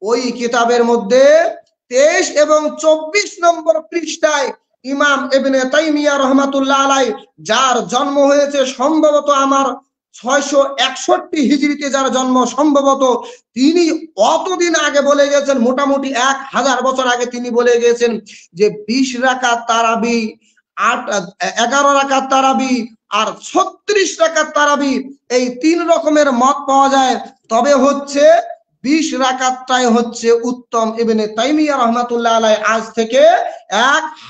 ওই কিতাবের মধ্যে 23 এবং 24 নম্বর পৃষ্ঠায় ইমাম ইবনে তাইমিয়া রাহমাতুল্লাহ আলাইহি, যার জন্ম হয়েছে সম্ভবত আমার 661 হিজরিতে, যার জন্ম সম্ভবত, তিনি অতদিন আগে বলে গেছেন, মোটামুটি 1000 বছর আগে তিনি বলে গেছেন যে 20 রাকাত তারাবি, 11 রাকাত তারাবি আর 36 রাকাত তারাবি, এই 3 রকমের মত পাওয়া যায়। তবে হচ্ছে 20 রাকাতটাই হচ্ছে উত্তম। ইবনে তাইমিয়া রাহমাতুল্লাহ আলাইহি আজ থেকে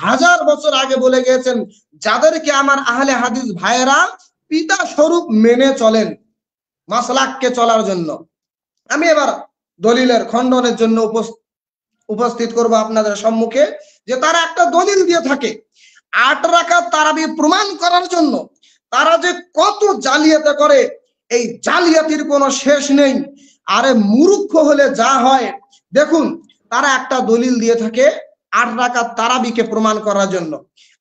1000 বছর আগে বলে গেছেন, যাদেরকে আমার আহলে হাদিস ভাইয়েরা পিতা স্বরূপ মেনে চলেন মাসলাককে চলার জন্য। আমি এবার দলিলের খণ্ডনের জন্য উপস্থিত করব আপনাদের সম্মুখে যে তারা একটা দলিল দিয়ে থাকে 8 রাকাত তারাবি প্রমাণ করার জন্য। তারা যে কত জালিয়াতি করে, এই জালিয়াতির কোনো শেষ নেই। আরে মূর্খ হলে যা হয়, দেখুন তারা একটা দলিল দিয়ে থাকে 8 রাকাত তারাবিকে প্রমাণ করার জন্য।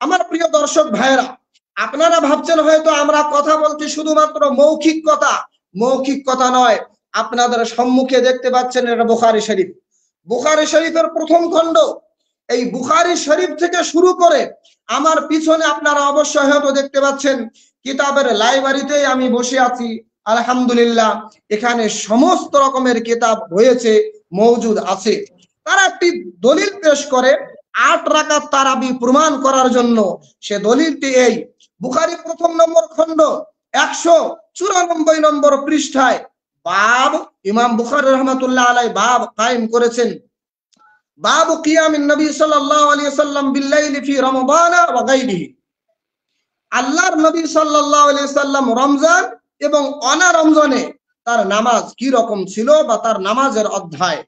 আমার প্রিয় দর্শক ভাইয়েরা, আপনারা ভাবছেন হয়তো আমরা কথা বলছি শুধুমাত্র মৌখিক কথা। মৌখিক কথা নয়, আপনাদের সম্মুখে দেখতে পাচ্ছেন এটা বুখারী শরীফ। বুখারী শরীফের প্রথম খণ্ড, এই বুখারী শরীফ থেকে শুরু করে আমার পিছনে আপনারা অবশ্যই হয়তো দেখতে পাচ্ছেন কিতাবের লাইব্রেরিতেই আমি বসে আছি। আলহামদুলিল্লাহ, এখানে সমস্ত রকমের কিতাব রয়েছে, মওজুদ আছে। তারা একটি দলিল পেশ করে 8 রাকাত তারাবি প্রমাণ করার জন্য। সে দলিলটি এই বুখারী প্রথম নম্বর খণ্ড 194 নম্বর পৃষ্ঠায় বাব, ইমাম বুখারী রাহমাতুল্লাহ আলাইহি বাব কায়েম করেছেন, বাবু কিয়ামিন নবী সাল্লাল্লাহু আলাইহি ওয়াসাল্লাম বিল-লাইলি ফি রমাদান ওয়া গায়রিহি। আল্লাহর নবী সাল্লাল্লাহু আলাইহি ওয়াসাল্লাম রমজান এবং অনা রমজানে তার নামাজ কি রকম ছিল বা তার নামাজের অধ্যায়।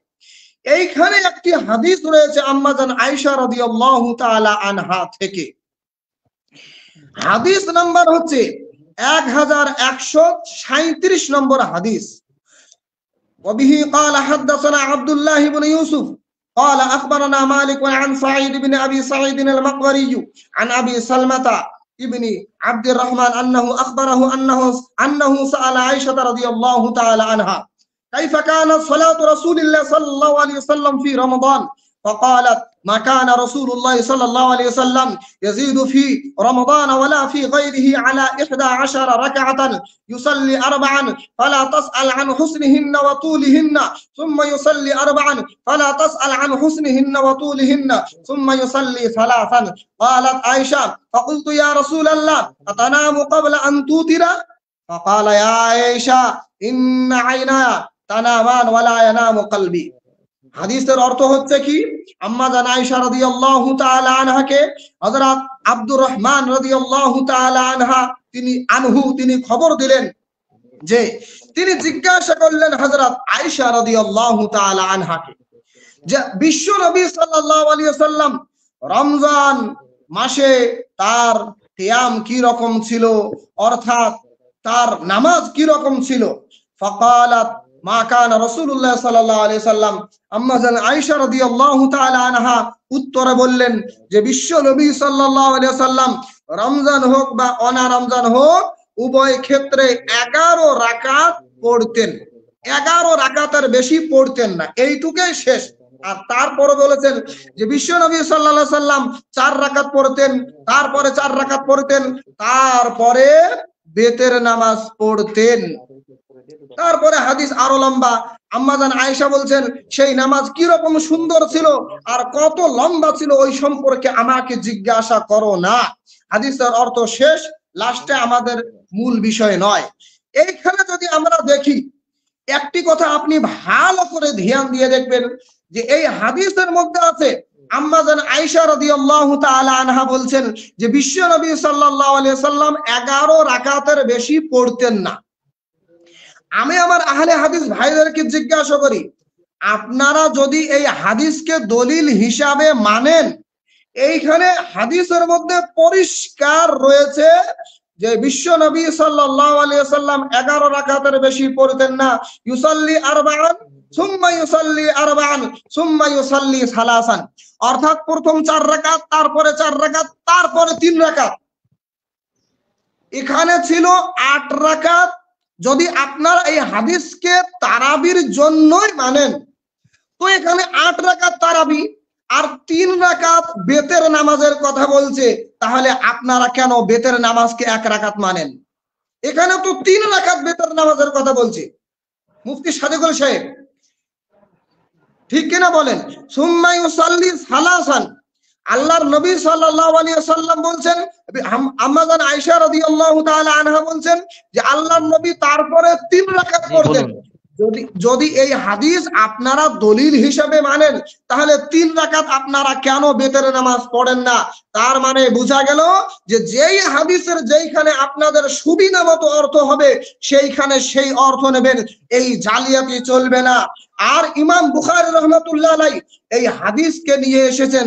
এইখানে একটি হাদিস রয়েছে আম্মা জান আয়েশা রাদিয়াল্লাহু তাআলা আনহা থেকে। হাদিস নাম্বার হচ্ছে 1137 নম্বর হাদিস। وبه قال حدثنا عبد الله بن يوسف قال أخبرنا مالك عن سعيد بن أبي سعيد المقبري عن أبي سلمة ابن عبد الرحمن أنه أخبره أنه سأل عائشة رضي الله تعالى عنها كيف كانت صلاة رسول الله صلى الله عليه وسلم في رمضان، فقالت ما كان رسول الله صلى الله عليه وسلم يزيد في رمضان ولا في غيره على 11 ركعة يصلي 4 فلا تسأل عن حسنهن وطولهن ثم يصلي 4 فلا تسأل عن حسنهن وطولهن ثم يصلي 3. قالت عائشة فقلت يا رسول الله أتنام قبل أن توتر؟ فقال يا عائشة إن عيناي تنامان ولا ينام قلبي। হাদিসের অর্থ হচ্ছে কি, আম্মা জান আয়েশা রাদিয়াল্লাহু তাআলা আনহাকে হযরত আব্দুর রহমান রাদিয়াল্লাহু তাআলা আনহা তিনি খবর দিলেন যে তিনি জিজ্ঞাসা করলেন হযরত আয়েশা রাদিয়াল্লাহু তাআলা আনহাকে যে বিশ্ব নবী সাল্লাল্লাহু আলাইহি ওয়াসাল্লাম রমজান মাসে তার কিয়াম কি রকম ছিল, অর্থাৎ তার নামাজ কি রকম ছিল। ফাকালাত মা কানা রাসূলুল্লাহ সাল্লাল্লাহু আলাইহি ওয়াসাল্লাম, আম্মা জান আয়েশা রাদিয়াল্লাহু তাআলা আনহা উত্তরে বললেন যে বিশ্ব নবী সাল্লাল্লাহু আলাইহি ওয়াসাল্লাম রমজান হোক বা অনা রমজান হোক উভয় ক্ষেত্রে 11 রাকাত পড়তেন, 11 রাকাতের বেশি পড়তেন না, এইটুকুই শেষ। আর তারপরে বলেছেন যে বিশ্ব নবী সাল্লাল্লাহু আলাইহি ওয়াসাল্লাম 4 রাকাত পড়তেন, তারপরে 4 রাকাত পড়তেন, তারপরে বেতের নামাজ পড়তেন। তারপরে হাদিস আরো লম্বা। আম্মা জান আয়েশা বলছেন সেই নামাজ কি রকম সুন্দর ছিল আর কত লম্বা ছিল ওই সম্পর্কে আমাকে জিজ্ঞাসা করো না। হাদিসের অর্থ শেষ, লাস্টে আমাদের মূল বিষয় নয়। এইখানে যদি আমরা দেখি একটি কথা আপনি ভালো করে ধ্যান দিয়ে দেখবেন যে এই হাদিসের মধ্যে আছে আম্মা জান আয়েশা রাদিয়াল্লাহু তাআলা আনহা বলছেন যে বিশ্ব নবী সাল্লাল্লাহু আলাইহি ওয়াসাল্লাম 11 রাকাতের বেশি পড়তেন না। আমি আমার আহলে হাদিস ভাইদেরকে জিজ্ঞাসা করি, আপনারা যদি এই হাদিসকে দলিল হিসাবে মানেন, এইখানে হাদিসের মধ্যে পরিষ্কার রয়েছে যে বিশ্ব নবী সাল্লাল্লাহু আলাইহি ওয়াসাল্লাম 11 রাকাতের বেশি পড়তেন না। ইউসাল্লি 4 সুম্মা ইউসাল্লি 4 সুম্মা ইউসাল্লি 3, অর্থাৎ প্রথম 4 রাকাত, তারপরে 4 রাকাত, তারপরে 3 রাকাত। এখানে ছিল 8 রাকাত। যদি আপনারা এই হাদিসকে তারাবির জন্যই মানেন তো এখানে 8 রাকাত তারাবি আর 3 রাকাত বেতের নামাজের কথা বলছে, তাহলে আপনারা কেন বেতের নামাজকে 1 রাকাত মানেন? এখানে তো 3 রাকাত বেতের নামাজের কথা বলছে। মুফতি সাদেকুল সাহেব ঠিক কিনা বলেন? সুম্মা ইউসাল্লি 3, আল্লাহর নবী সাল্লাল্লাহু আলাইহি ওয়াসাল্লাম বলছেন, আম্মা জান আয়েশা রাদিয়াল্লাহু তাআলা আনহা বলছেন যে আল্লাহর নবী তারপরে 3 রাকাত পড়তেন। যদি এই হাদিস আপনারা দলিল হিসেবে মানেন তাহলে 3 রাকাত আপনারা কেন বেতের নামাজ পড়েন না? তার মানে বোঝা গেল যে যেই হাদিসের যেইখানে আপনাদের সুবিধা মতো অর্থ হবে সেইখানে সেই অর্থ নেবেন, এই জালিয়াতি চলবে না। আর ইমাম বুখারী রাহমাতুল্লাহ আলাইহি এই হাদিসকে নিয়ে এসেছেন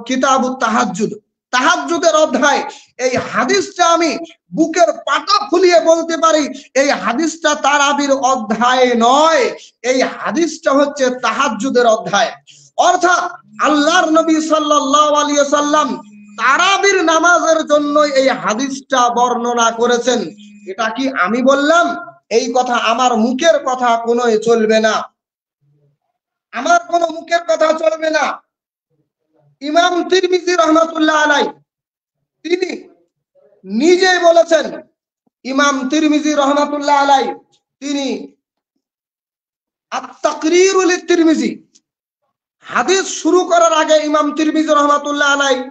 কিতাবুত তাহাজ্জুদ, তাহাজ্জুদের অধ্যায়। এই হাদিসটা আমি বুকের পাটা ফুলিয়ে বলতে পারি এই হাদিসটা তারাবির অধ্যায় নয়, এই হাদিসটা হচ্ছে তাহাজ্জুদের অধ্যায়। অর্থাৎ আল্লাহর নবী সাল্লাল্লাহু আলাইহি ওয়াসাল্লাম তারাবির নামাজের জন্য এই হাদিসটা বর্ণনা করেছেন। এটা কি আমি বললাম? এই কথা আমার মুখের কথা কোনোই চলবে না। আমার কোনো মুখের কথা চলবে না। ইমাম তিরমিজি রহমাতুল্লাহ আলাইহি তিনি নিজেই বলেছেন, ইমাম তিরমিজি রহমাতুল্লাহ আলাইহি তিনি আত-তাকরীরু লিত-তিরমিজি হাদিস শুরু করার আগে ইমাম তিরমিজি রহমাতুল্লাহ আলাইহি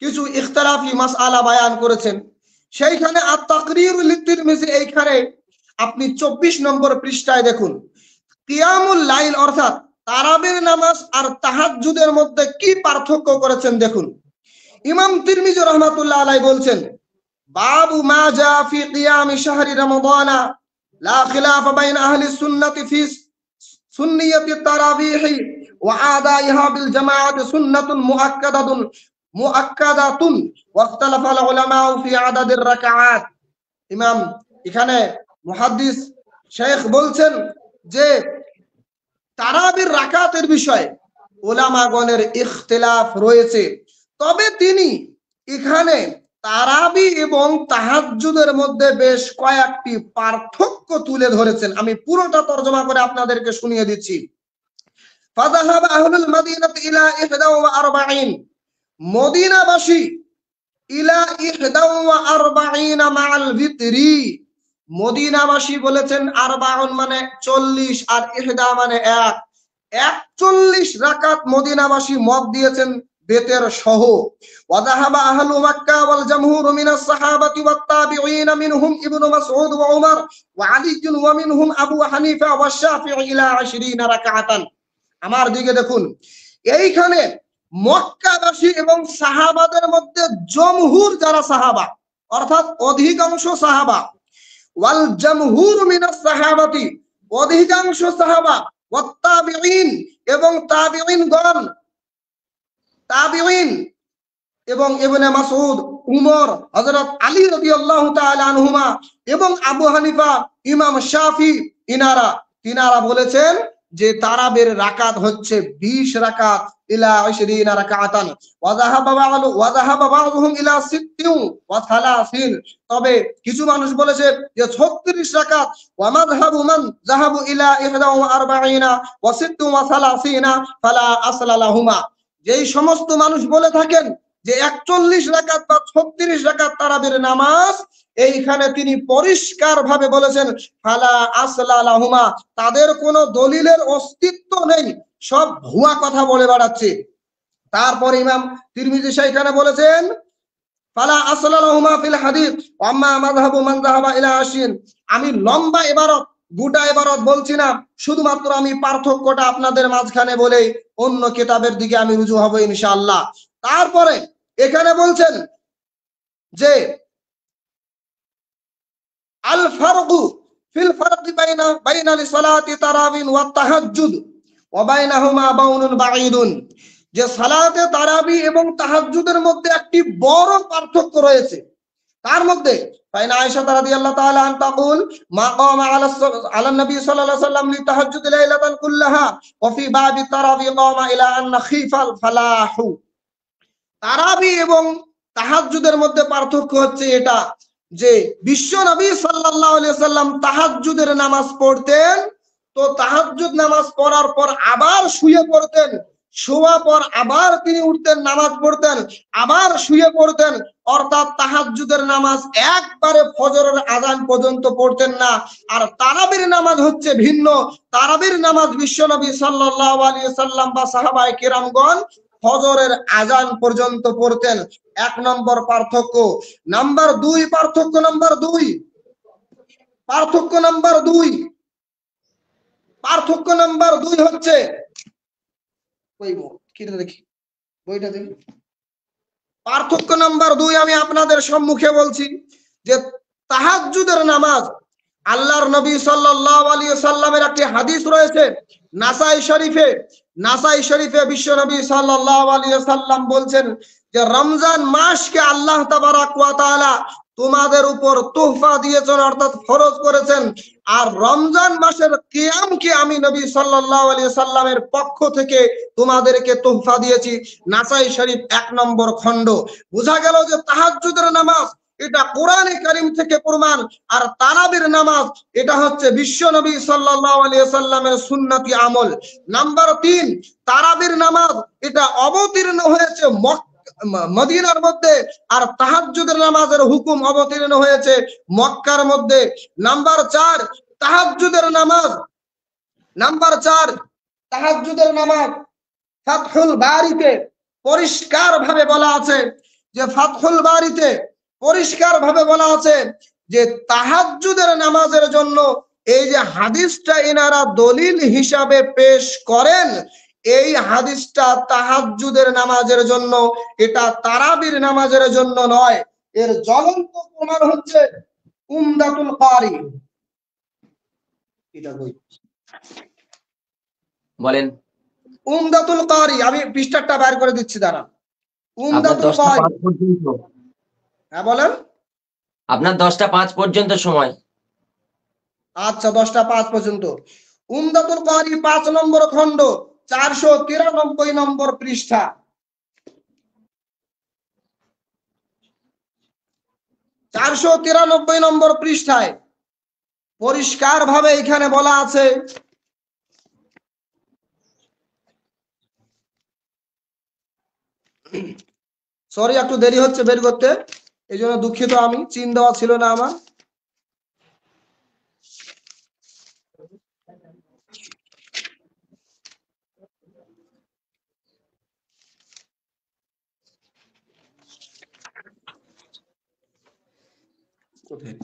কিছু ইখতিলাফি মাসআলা বয়ান করেছেন। সেইখানে আত-তাকরীরু লিত-তিরমিজি এইখানে আপনি 24 নম্বর পৃষ্ঠায় দেখুন, কিয়ামুল লাইল অর্থাৎ তারাবির নামাজ আর তাহাজ্জুদের মধ্যে কি পার্থক্য করেছেন দেখুন। ইমাম তিরমিজি রহমাতুল্লাহ আলাইহি বলছেন, বাবু মা জা ফি কিয়াম শাহরি রমাদান লা খিলাফা বাইনা আহলি সুন্নাতি ফি সুন্নিয়্যাতি তারাবিহ ওয়া আদাইহা বিল জামাআতি সুন্নাতুন মুআক্কাদাতুন ওয়া ইখতালাফা আল উলামা ফি আদাদির রাকাআত। ইমাম এখানে মুহাদ্দিস শেখ বলছেন যে তারাবির রাকাতের বিষয়ে উলামাগণের ইখতিলাফ রয়েছে, তবে তিনি এখানে তারাবি এবং তাহাজ্জুদের মধ্যে বেশ কয়েকটি পার্থক্য তুলে ধরেছেন। আমি পুরোটা তরজমা করে আপনাদেরকে শুনিয়ে দিচ্ছি। ফাযাহাবা আহলুল মাদিনাতি ইলা 41 মদিনাবাসী ইলা 41 মাআল ভিতরি। মদিনাবাসী বলেছেন 41 মানে 40 আর 1 মানে 1, 41 রাকাত মদিনাবাসী মত দিয়েছেন বেতের সহ। ওয়াযাহাবা আহলু মক্কা ওয়াল জামহুর মিনাস সাহাবাতি ওয়াত তাবিঈন মিনহুম ইবনু মাসউদ ওয়া উমর ওয়া আলী ওয়া মিনহুম আবু হানিফা ওয়া শাফিঈ ইলা 20 রাকাতান। আমার দিকে দেখুন, এইখানে মক্কাবাসী এবং সাহাবাদের মধ্যে জমহুর যারা সাহাবা অর্থাৎ অধিকাংশ সাহাবা, ওয়াল জামহুর মিনাস সাহাবাতি অধিকাংশ সাহাবা, ওয়াত তাবিঈন এবং তাবিঈনগণ, তাবিঈন এবং ইবনে মাসউদ, উমর, হযরত আলী রাদিয়াল্লাহু তাআলা আনহুমা এবং আবু হানিফা, ইমাম শাফি তিনারা বলেছেন যে তারাবির রাকাত হচ্ছে 20 রাকাত ইলা 20 রাকাতান। ওয়াযাহাবা বা'দুহুম ইলা 60 ওয়া 30। তবে কিছু মানুষ বলেছে যে 36 রাকাত। ওয়া মাযহাবু মান যাহাবু ইলা 41 ওয়া 60 ওয়া 30 ফালা আসলা লাহুমা। যেই সমস্ত মানুষ বলে থাকেন যে 41 রাকাত বা 36 রাকাত তারাবির নামাজ, এইখানে তিনি পরিষ্কার ভাবে বলেছেন ফালা আসলা লাহুমা, তাদের কোনো দলিলের অস্তিত্ব নেই, সব ভুয়া কথা বলে বেড়াচ্ছে। তারপর ইমাম তিরমিজি সেইখানে বলেছেন ফালা আসলা লাহুমা ফিল হাদিস ওয়া আম্মা মাযহাবু মান যাহাবা ইলা 20। আমি লম্বা ইবারত গোটা ইবারত বলছি না, শুধুমাত্র আমি পার্থক্যটা আপনাদের মাঝখানে বলে অন্য কিতাবের দিকে আমি রুজু হব ইনশাআল্লাহ। তারপরে এখানে বলছেন যে আল ফারকু ফিল ফারকি বাইনা লিসালাতি তারাবিন ওয়া তাহাজ্জুদ ওয়া বাইনাহুমা বাউনুন বাঈদুন, যে সালাতে তারাবি এবং তাহাজ্জুদের মধ্যে একটি বড় পার্থক্য রয়েছে। তার মধ্যে ফাইনা আয়েশা রাদিয়াল্লাহু তাআলা আন তাকুল মা কামা আলা নবী সাল্লাল্লাহু আলাইহি ওয়াসাল্লাম লিতাহাজ্জুদ লাইলাতান কুল্লাহা ওয়া ফি বাবি তারাবি কামা ইলা আন খিফাল ফালাহু। তারাবি এবং তাহাজ্জুদের মধ্যে পার্থক্য হচ্ছে এটা যে বিশ্ব নবী সাল্লাল্লাহু আলাইহি ওয়াসাল্লাম তাহাজ্জুদের নামাজ পড়তেন, তো তাহাজ্জুদ নামাজ পড়ার পর আবার শুয়ে পড়তেন, শোয়া পর আবার তিনি উঠতেন, নামাজ পড়তেন, আবার শুয়ে পড়তেন, অর্থাৎ তাহাজ্জুদের নামাজ একবারে ফজরের আযান পর্যন্ত পড়তেন না। আর তারাবির নামাজ হচ্ছে ভিন্ন। তারাবির নামাজ বিশ্বনবী সাল্লাল্লাহু আলাইহি ওয়াসাল্লাম বা সাহাবায়ে কিরামগণ ফজরের আযান পর্যন্ত পড়তেন। 1 নম্বর পার্থক্য। নাম্বার 2 পার্থক্য নাম্বার 2 পার্থক্য নাম্বার 2 পার্থক্য নাম্বার 2 হচ্ছে পার্থক্য নাম্বার 2 আমি আপনাদের সম্মুখে বলছি যে তাহাজ্জুদের নামাজ আল্লাহর নবী সাল্লাল্লাহু আলাইহি ওয়াসাল্লামের একটি হাদিস রয়েছে নাসাই শরীফে বিশ্ব নবী সাল্লাল্লাহু আলাইহি ওয়াসাল্লাম বলছেন যে রমজান মাসকে আল্লাহ তাবারাক ওয়া তাআলা তোমাদের উপর তোহফা দিয়েছেন, অর্থাৎ ফরজ করেছেন, আর রমজান মাসের কিয়ামকে আমি নবী সাল্লাল্লাহু আলাইহি ওয়াসাল্লামের পক্ষ থেকে তোমাদেরকে তোহফা দিয়েছি। নাসাই শরীফ 1 নম্বর খণ্ড। বোঝা গেল যে তাহাজ্জুদের নামাজ এটা কোরআনে কারীম থেকে প্রমাণ। আর তারাবির নামাজ এটা হচ্ছে বিশ্ব নবী সাল্লাল্লাহু আলাইহি ওয়াসাল্লামের সুন্নতি আমল। নাম্বার 3, তারাবির নামাজ এটা অবতীর্ণ হয়েছে মদিনার মধ্যে, আর তাহাজ্জুদের নামাজের হুকুম অবতীর্ণ হয়েছে মক্কার মধ্যে। নাম্বার 4, তাহাজ্জুদের নামাজ। নাম্বার 4, তাহাজ্জুদের নামাজ ফাতহুল বারিতে পরিষ্কার ভাবে বলা আছে, যে ফাতহুল বারিতে পরিষ্কার ভাবে বলা আছে যে তাহাজ্জুদের নামাজের জন্য এই যে হাদিসটা এনারা দলিল হিসাবে পেশ করেন, এই হাদিসটা তাহাজ্জুদের নামাজের জন্য, এটা তারাবির নামাজের জন্য নয়। এর জ্বলন্ত প্রমাণ হচ্ছে উমদাতুল কারি। এটা বই বলেন। উমদাতুল কারি, আমি পৃষ্ঠাটা বের করে দিচ্ছি দাঁড়া। আপনার উমদাতুল 10টা কারি, 5 পর্যন্ত, হ্যাঁ বলেন। আপনার 10টা 5 পর্যন্ত সময়। আচ্ছা, 10টা 5 পর্যন্ত। উমদাতুল কারি 5 নম্বর খণ্ড 493 নম্বর পৃষ্ঠা। 493 নম্বর পৃষ্ঠায় পরিষ্কার ভাবে এখানে বলা আছে, সরি একটু দেরি হচ্ছে বের করতে, এই জন্য দুঃখিত, আমি চিন দেওয়া ছিল না আমার। কোথায়?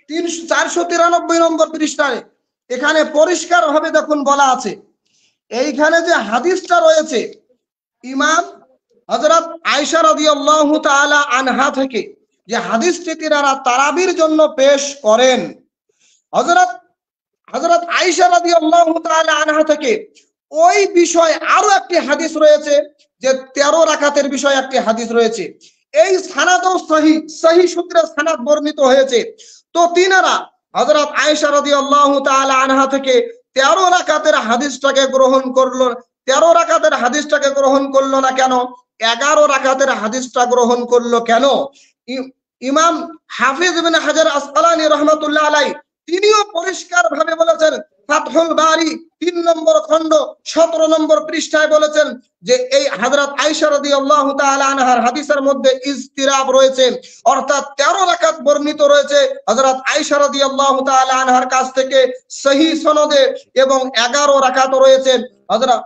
তিন 493 নম্বর পৃষ্ঠায় এখানে পরিষ্কার ভাবে দেখুন বলা আছে, এইখানে যে হাদিসটা রয়েছে ইমাম হযরত আয়েশা রাদিয়াল্লাহু তাআলা আনহা থেকে, যে হাদিসটি তিনারা তারাবির জন্য পেশ করেন, হযরত আয়েশা রাদিয়াল্লাহু তাআলা আনহা থেকে ওই বিষয় আরো একটি হাদিস রয়েছে, যে 13 রাকাতের বিষয়ে একটি হাদিস রয়েছে। এই সানাদও সহিহ সূত্রে সানাদ বর্ণিত হয়েছে। তো তিনারা হযরত আয়েশা রাদিয়াল্লাহু তাআলা আনহা থেকে 13 রাকাতের হাদিসটাকে গ্রহণ করলো। 13 রাকাতের হাদিসটাকে গ্রহণ করলো না কেন? 11 রাকাতের হাদিসটা গ্রহণ করলো কেন? ইমাম হাফিজ ইবনে হাজার আসকালানী রাহমাতুল্লাহ আলাইহি তিনিও পরিষ্কার ভাবে বলেছেন, ফাতহুল বারি 3 নম্বর খণ্ড 17 নম্বর পৃষ্ঠায় বলেছেন যে এই হযরত আয়েশা রাদিয়াল্লাহু তাআলা আনহার হাদিসের মধ্যে ইজতিরাব রয়েছে, অর্থাৎ 13 রাকাত বর্ণিত রয়েছে হযরত আয়েশা রাদিয়াল্লাহু তাআলা আনহার কাছ থেকে সহিহ সনদে, এবং 11 রাকাত রয়েছে হযরত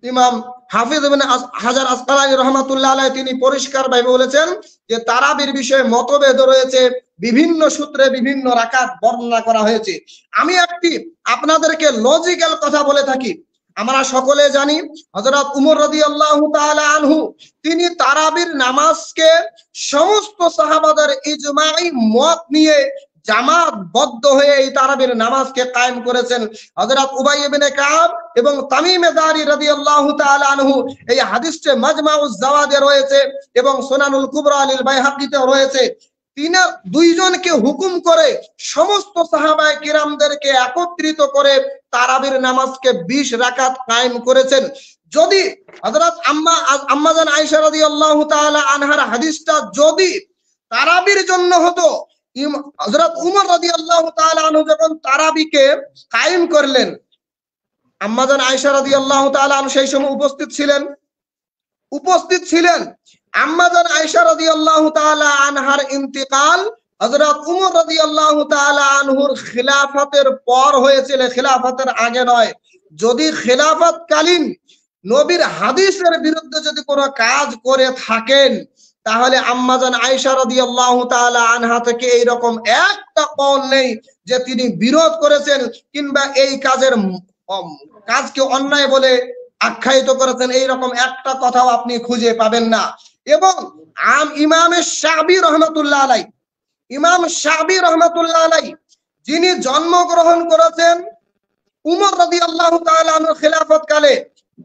ইমাম হাফিজ ইবনে হাজার আসকালানী রাহমাতুল্লাহ আলাইহি তিনি পরিষ্কার ভাবে বলেছেন যে তারাবির বিষয়ে মতভেদ রয়েছে, বিভিন্ন সূত্রে বিভিন্ন রাকাত বর্ণনা করা হয়েছে। আমি একটি আপনাদেরকে লজিক্যাল কথা বলে থাকি। আমরা সকলে জানি হযরত উমর রাদিয়াল্লাহু তাআলা আনহু তিনি তারাবির নামাজকে সমস্ত সাহাবাদের ইজমাই মত নিয়ে জামাতবদ্ধ হয়ে এই তারাবির নামাজকে কায়েম করেছেন। হযরত উবাই ইবনে কাব এবং তামিম দারি রাদিয়াল্লাহু তাআলা আনহু এই হাদিসে মাজমাউজ জাওয়াদে রয়েছে এবং সুনানুল কুবরা লিল বাইহাকিতে রয়েছে। তিনি দুইজনকে হুকুম করে সমস্ত সাহাবায়ে কিরামদেরকে একত্রিত করে তারাবির নামাজকে 20 রাকাত কায়েম করেছেন। যদি হযরত আম্মাজান আয়েশা রাদিয়াল্লাহু তাআলা আনহার হাদিসটা যদি তারাবির জন্য হতো, হযরত উমর রাদিয়াল্লাহু তাআলা আনহু যখন তারাবিকে কায়েম করলেন, আম্মাজান আয়েশা রাদিয়াল্লাহু তাআলা আনহা সেই সময় উপস্থিত ছিলেন। আম্মাজান আয়েশা রাদিয়াল্লাহু তাআলা আনহার ইন্তিকাল হযরত উমর রাদিয়াল্লাহু তাআলা আনহুর খিলাফতের পর হয়েছিল, খিলাফতের আগে নয়। যদি খিলাফতকালীন নবীর হাদিসের বিরুদ্ধে যদি কোনো কাজ করে থাকেন, তাহলে আম্মাজান আয়েশা রাদিয়াল্লাহু তাআলা আনহা থেকে এইরকম একটা কওল নেই যে তিনি বিরোধ করেছেন কিংবা এই কাজকে অন্যায় বলে আখ্যায়িত করেছেন, এইরকম একটা কথাও আপনি খুঁজে পাবেন না। এবং ইমাম শাফি রাহমাতুল্লাহ আলাইহি যিনি জন্মগ্রহণ করেছেন উমর রাদিয়াল্লাহু তাআলা আনহুর খিলাফত কালে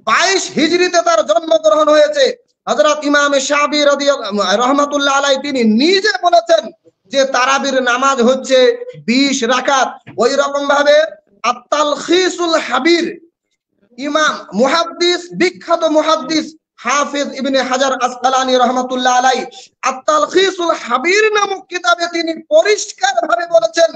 22 হিজরিতে তার জন্মগ্রহণ হয়েছে। হযরত ইমাম শাফি রাহমাতুল্লাহ আলাইহি তিনি নিজে বলেছেন যে তারাবির নামাজ হচ্ছে 20 রাকাত। ওই রকম ভাবে আত-তালখিসুল হাবির ইমাম মুহাদ্দিস, বিখ্যাত মুহাদ্দিস হাফিজ ইবনে হাজার আসকালানী রহমাতুল্লাহ আলাইহি আত-তালখিসুল হাবির নামক কিতাবে তিনি পরিষ্কার ভাবে বলেছেন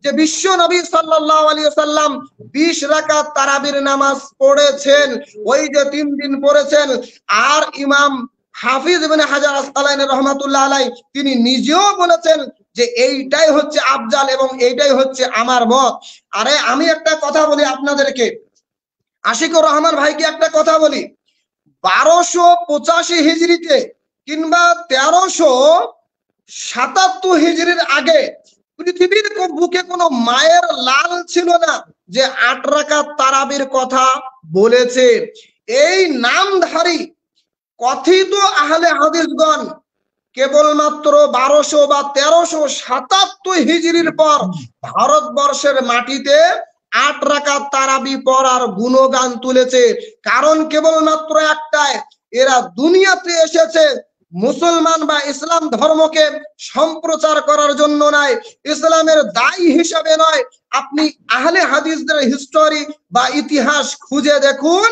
যে বিশ্ব নবী সাল্লাল্লাহু আলাইহি ওয়াসাল্লাম 20 রাকাত তারাবির নামাজ পড়েছেন, ওই যে 3 দিন পড়েছেন। আর ইমাম হাফিজ ইবনে হাজার আসকালানী রহমাতুল্লাহ আলাইহি তিনি নিজেও বলেছেন যে এইটাই হচ্ছে আফজাল এবং এইটাই হচ্ছে আমার মত। আরে আমি একটা কথা বলি আপনাদেরকে, আশিকুর রহমান ভাইকে একটা কথা বলি, 1285 হিজরিতে কিংবা 1377 হিজরির আগে পৃথিবীর বুকে কোনো মায়ের লাল ছিল না যে 8 রাকাত তারাবির কথা বলেছে। এই নামধারী কথিত আহলে হাদিসগণ কেবলমাত্র 1200 বা 1377 হিজরির পর ভারতবর্ষের মাটিতে 8 রাকাত তারাবি পড়ার গুণগান তুলেছে। কারণ কেবলমাত্র একটাই, এরা দুনিয়াতে এসেছে মুসলমান বা ইসলাম ধর্মকে সম্প্রচার করার জন্য নয়, ইসলামের দায়ী হিসাবে নয়। আপনি আহলে হাদিসদের হিস্টোরি বা ইতিহাস খুঁজে দেখুন,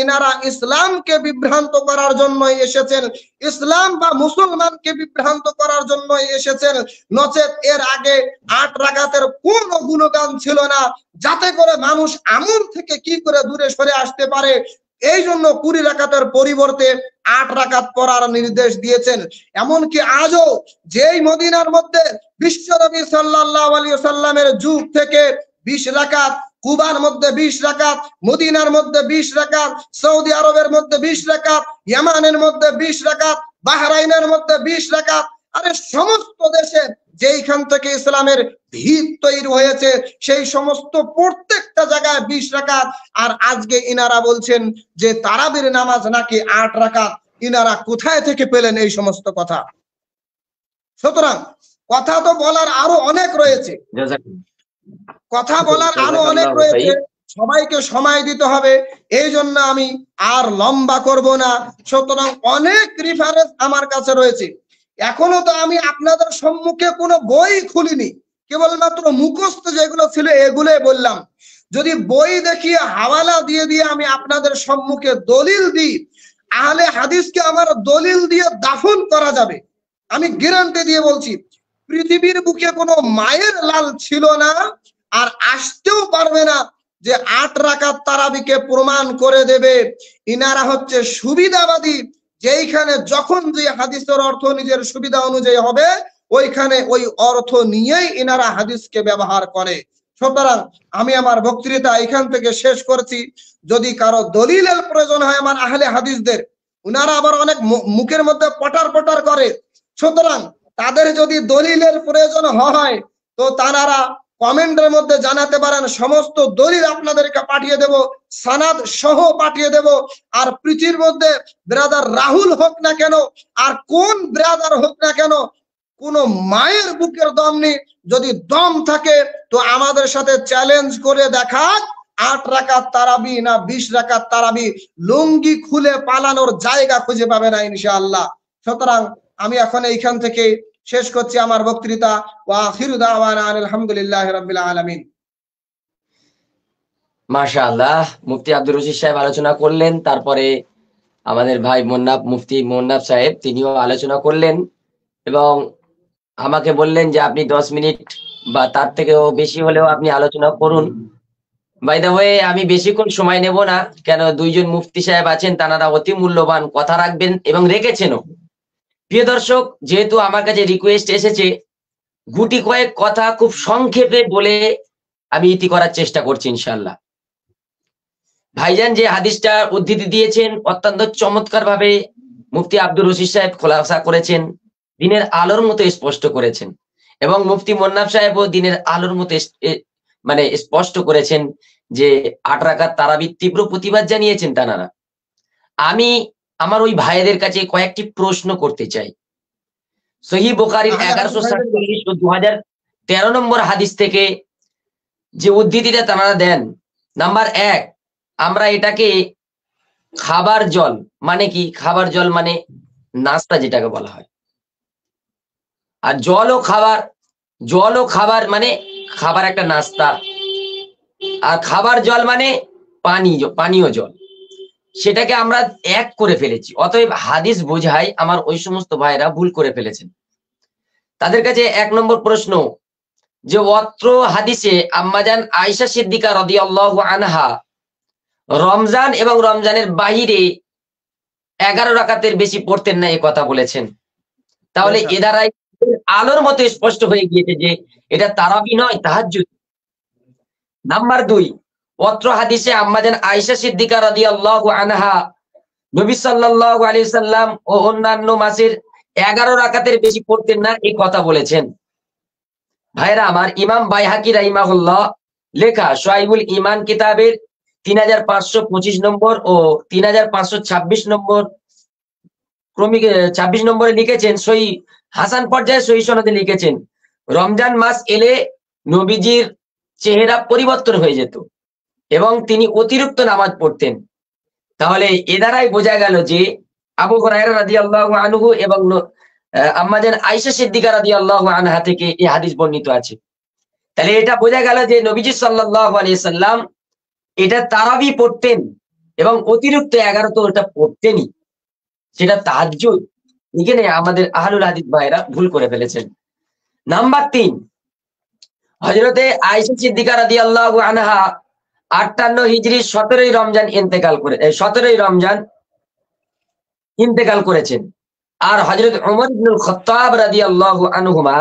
এনারা ইসলামকে বিভ্রান্ত করার জন্য এসেছেন, ইসলাম বা মুসলমানকে বিভ্রান্ত করার জন্য এসেছেন। নচেত এর আগে 8 রাকাতের কোনো গুণগান ছিল না, যাতে করে মানুষ আমল থেকে কি করে দূরে সরে আসতে পারে। এই জন্য 20 রাকাতের পরিবর্তে 8 রাকাত পড়ার নির্দেশ দিয়েছেন। এমনকি আজও যেই মদিনার মধ্যে বিশ্বনবী সাল্লাল্লাহু আলাইহি ওয়াসাল্লামের যুগ থেকে 20 রাকাত, কুবার মধ্যে 20 রাকাত, মদিনার মধ্যে 20 রাকাত, সৌদি আরবের মধ্যে 20 রাকাত, ইয়ামানের মধ্যে 20 রাকাত, বাহরাইনের মধ্যে 20 রাকাত, আরে সমস্ত দেশে যেইখান থেকে ইসলামের ভিত তৈরি হয়েছে সেই সমস্ত প্রত্যেকটা জায়গায় 20 রাকাত। আর আজকে ইনারা বলছেন যে তারাবির নামাজ নাকি 8 রাকাত। ইনারা কোথায় থেকে পেলেন এই সমস্ত কথা? সুতরাং কথা তো বলার আরো অনেক রয়েছে, কথা বলার আরো অনেক রয়েছে, সবাইকে সময় দিতে হবে, এই জন্য আমি আর লম্বা করব না। সুতরাং অনেক রেফারেন্স আমার কাছে রয়েছে। এখনো তো আমি আপনাদের সম্মুখে কোনো বই খুলিনি, কেবলমাত্র মুখস্থ যেগুলো ছিল এগুলোই বললাম। যদি বই দেখিয়ে হাওয়ালা দিয়ে দিয়ে আমি আপনাদের সম্মুখে দলিল দিই, আহলে হাদিসকে আমার দলিল দিয়ে দাফন করা যাবে। আমি গ্যারান্টি দিয়ে বলছি, পৃথিবীর বুকে কোনো মায়ের লাল ছিল না আর আসতেও পারবে না যে 8 রাকাত তারাবিকে প্রমাণ করে দেবে। ইনারা হচ্ছে সুবিধাবাদী, যেইখানে যখন যে হাদিসের অর্থ নিজের সুবিধা অনুযায়ী হবে ওইখানে ওই অর্থ নিয়েই ইনারা হাদিসকে ব্যবহার করে। সুতরাং আমি আমার বক্তৃতা এখান থেকে শেষ করছি। যদি কারো দলিলের প্রয়োজন হয় আমার আহলে হাদিসদের, উনারা আবার অনেক মুখের মধ্যে পটার পটার করে, সুতরাং তাদের যদি দলিলের প্রয়োজন হয় তো তারা কমেন্টের মধ্যে জানাতে পারেন, সমস্ত দলিল আপনাদেরকে পাঠিয়ে দেব, সানাদ সহ পাঠিয়ে দেব। আর পৃথিবীর মধ্যে ব্রাদার রাহুল হোক না কেন আর কোন ব্রাদার হোক না কেন, কোন মায়ের বুকের দম নেই, যদি দম থাকে তো আমাদের সাথে চ্যালেঞ্জ করে দেখা 8 রাকাত তারাবি না 20 রাকাত তারাবি, লুঙ্গি খুলে পালানোর জায়গা খুঁজে পাবে না ইনশাআল্লাহ। সুতরাং আমি এখন এইখান থেকে শেষ করছি আমার বক্তৃতা। ওয়া আখিরু দাওয়ানা আলহামদুলিল্লাহি রাব্বিল আলামিন। মাশাআল্লাহ, মুফতি আব্দুর রশিদ সাহেব আলোচনা করলেন, তারপরে আমাদের ভাই মুফতি মোন্নাফ সাহেব তিনিও আলোচনা করলেন এবং আমাকে বললেন যে আপনি 10 মিনিট বা তার থেকেও বেশি হলেও আপনি আলোচনা করুন। বাই দ্য ওয়ে, আমি বেশিক্ষণ সময় নেব না, কেন দুইজন মুফতি সাহেব আছেন, তারা অতি মূল্যবান কথা রাখবেন এবং রেখেছেনও। প্রিয় দর্শক, যেহেতু আমার কাছে রিকোয়েস্ট এসেছে, গুটি কয়েক কথা খুব সংক্ষেপে বলে আমি ইতি করার চেষ্টা করছি ইনশাআল্লাহ। ভাইজান যে হাদিসটা উদ্ধৃতি দিয়েছেন অত্যন্ত চমৎকার ভাবে মুফতি আব্দুর রশিদ সাহেব খোলাসা করেছেন, দিনের আলোর মতো স্পষ্ট করেছেন, এবং মুফতি মোন্নাফ সাহেবও দিনের আলোর মতো মানে স্পষ্ট করেছেন যে 8 রাকাত তারাবির তীব্র প্রতিবাদ জানিয়েছেন তারা। আমি আমার ওই ভাইদের কাছে কয়েকটি প্রশ্ন করতে চাই। সহিহ বুখারীর 1147 ও 2013 নম্বর হাদিস থেকে যে উদ্ধৃতিটা তারা দেন, নাম্বার 1, আমরা এটাকে খাবার জল মানে কি? খাবার জল মানে নাস্তা যেটাকে বলা হয়। আর জল ও খাবার মানে খাবার একটা নাস্তা, আর খাবার জল মানে পানীয় জল, সেটাকে আমরা এক করে ফেলেছি। অতএব হাদিস বোঝায় আমার ওই সমস্ত ভাইরা ভুল করে ফেলেছেন। তাদের কাছে 1 নম্বর প্রশ্ন, যে অত্র হাদিসে আম্মাজান আয়েশা সিদ্দিকা রাদিয়াল্লাহু আনহা রমজান এবং রমজানের বাহিরে 11 রাকাতের বেশি পড়তেন না এই কথা বলেছেন। তাহলে এ দ্বারাই আলোর মতো স্পষ্ট হয়ে গিয়েছে যে এটা তারাবি নয়, তাহাজ্জুদ। নাম্বার 2, অত্র হাদিসে আম্মাজান আয়েশা সিদ্দিকা রাদিয়াল্লাহু আনহা নবী সাল্লাল্লাহু আলাইহি সাল্লাম ও অন্যান্য মাসের 11 রাকাতের বেশি পড়তেন না এই কথা বলেছেন। ভাইরা আমার, ইমাম বাইহাকি রাহিমাহুল্লাহ লেখা শুআইবুল ঈমান কিতাবের 3525 নম্বর ও 3526 নম্বর ক্রমিক 26 নম্বরে লিখেছেন, সহিহ হাসান পর্যায়ে সহিহ সনদে লিখেছেন, রমজান মাস এলে নবীজির চেহারা পরিবর্তন হয়ে যেত এবং তিনি অতিরিক্ত নামাজ পড়তেন। তাহলে এ দ্বারাই বোঝা গেল যে আবু হুরায়রা রাদিয়াল্লাহু আনহু এবং আম্মাজান আয়েশা সিদ্দিকা রাদিয়াল্লাহু আনহা থেকে এই হাদিস বর্ণিত আছে। তাহলে এটা বোঝা গেল যে নবীজি সাল্লাল্লাহু আলাইহি সাল্লাম এটা তারাবি পড়তেন এবং অতিরিক্ত 11 তো ওটা পড়তেনই, সেটা তাহাজ্জুদ। এখানে আমাদের আহলুল হাদিস ভাইরা ভুল করে ফেলেছেন। নাম্বার 3, হযরতে আয়েশা সিদ্দিকা রাদিয়াল্লাহু আনহা 58 হিজরি 17ই রমজান ইন্তেকাল করেছেন। আর হযরত ওমর ইবনুল খাত্তাব রাদিয়াল্লাহু আনহুমা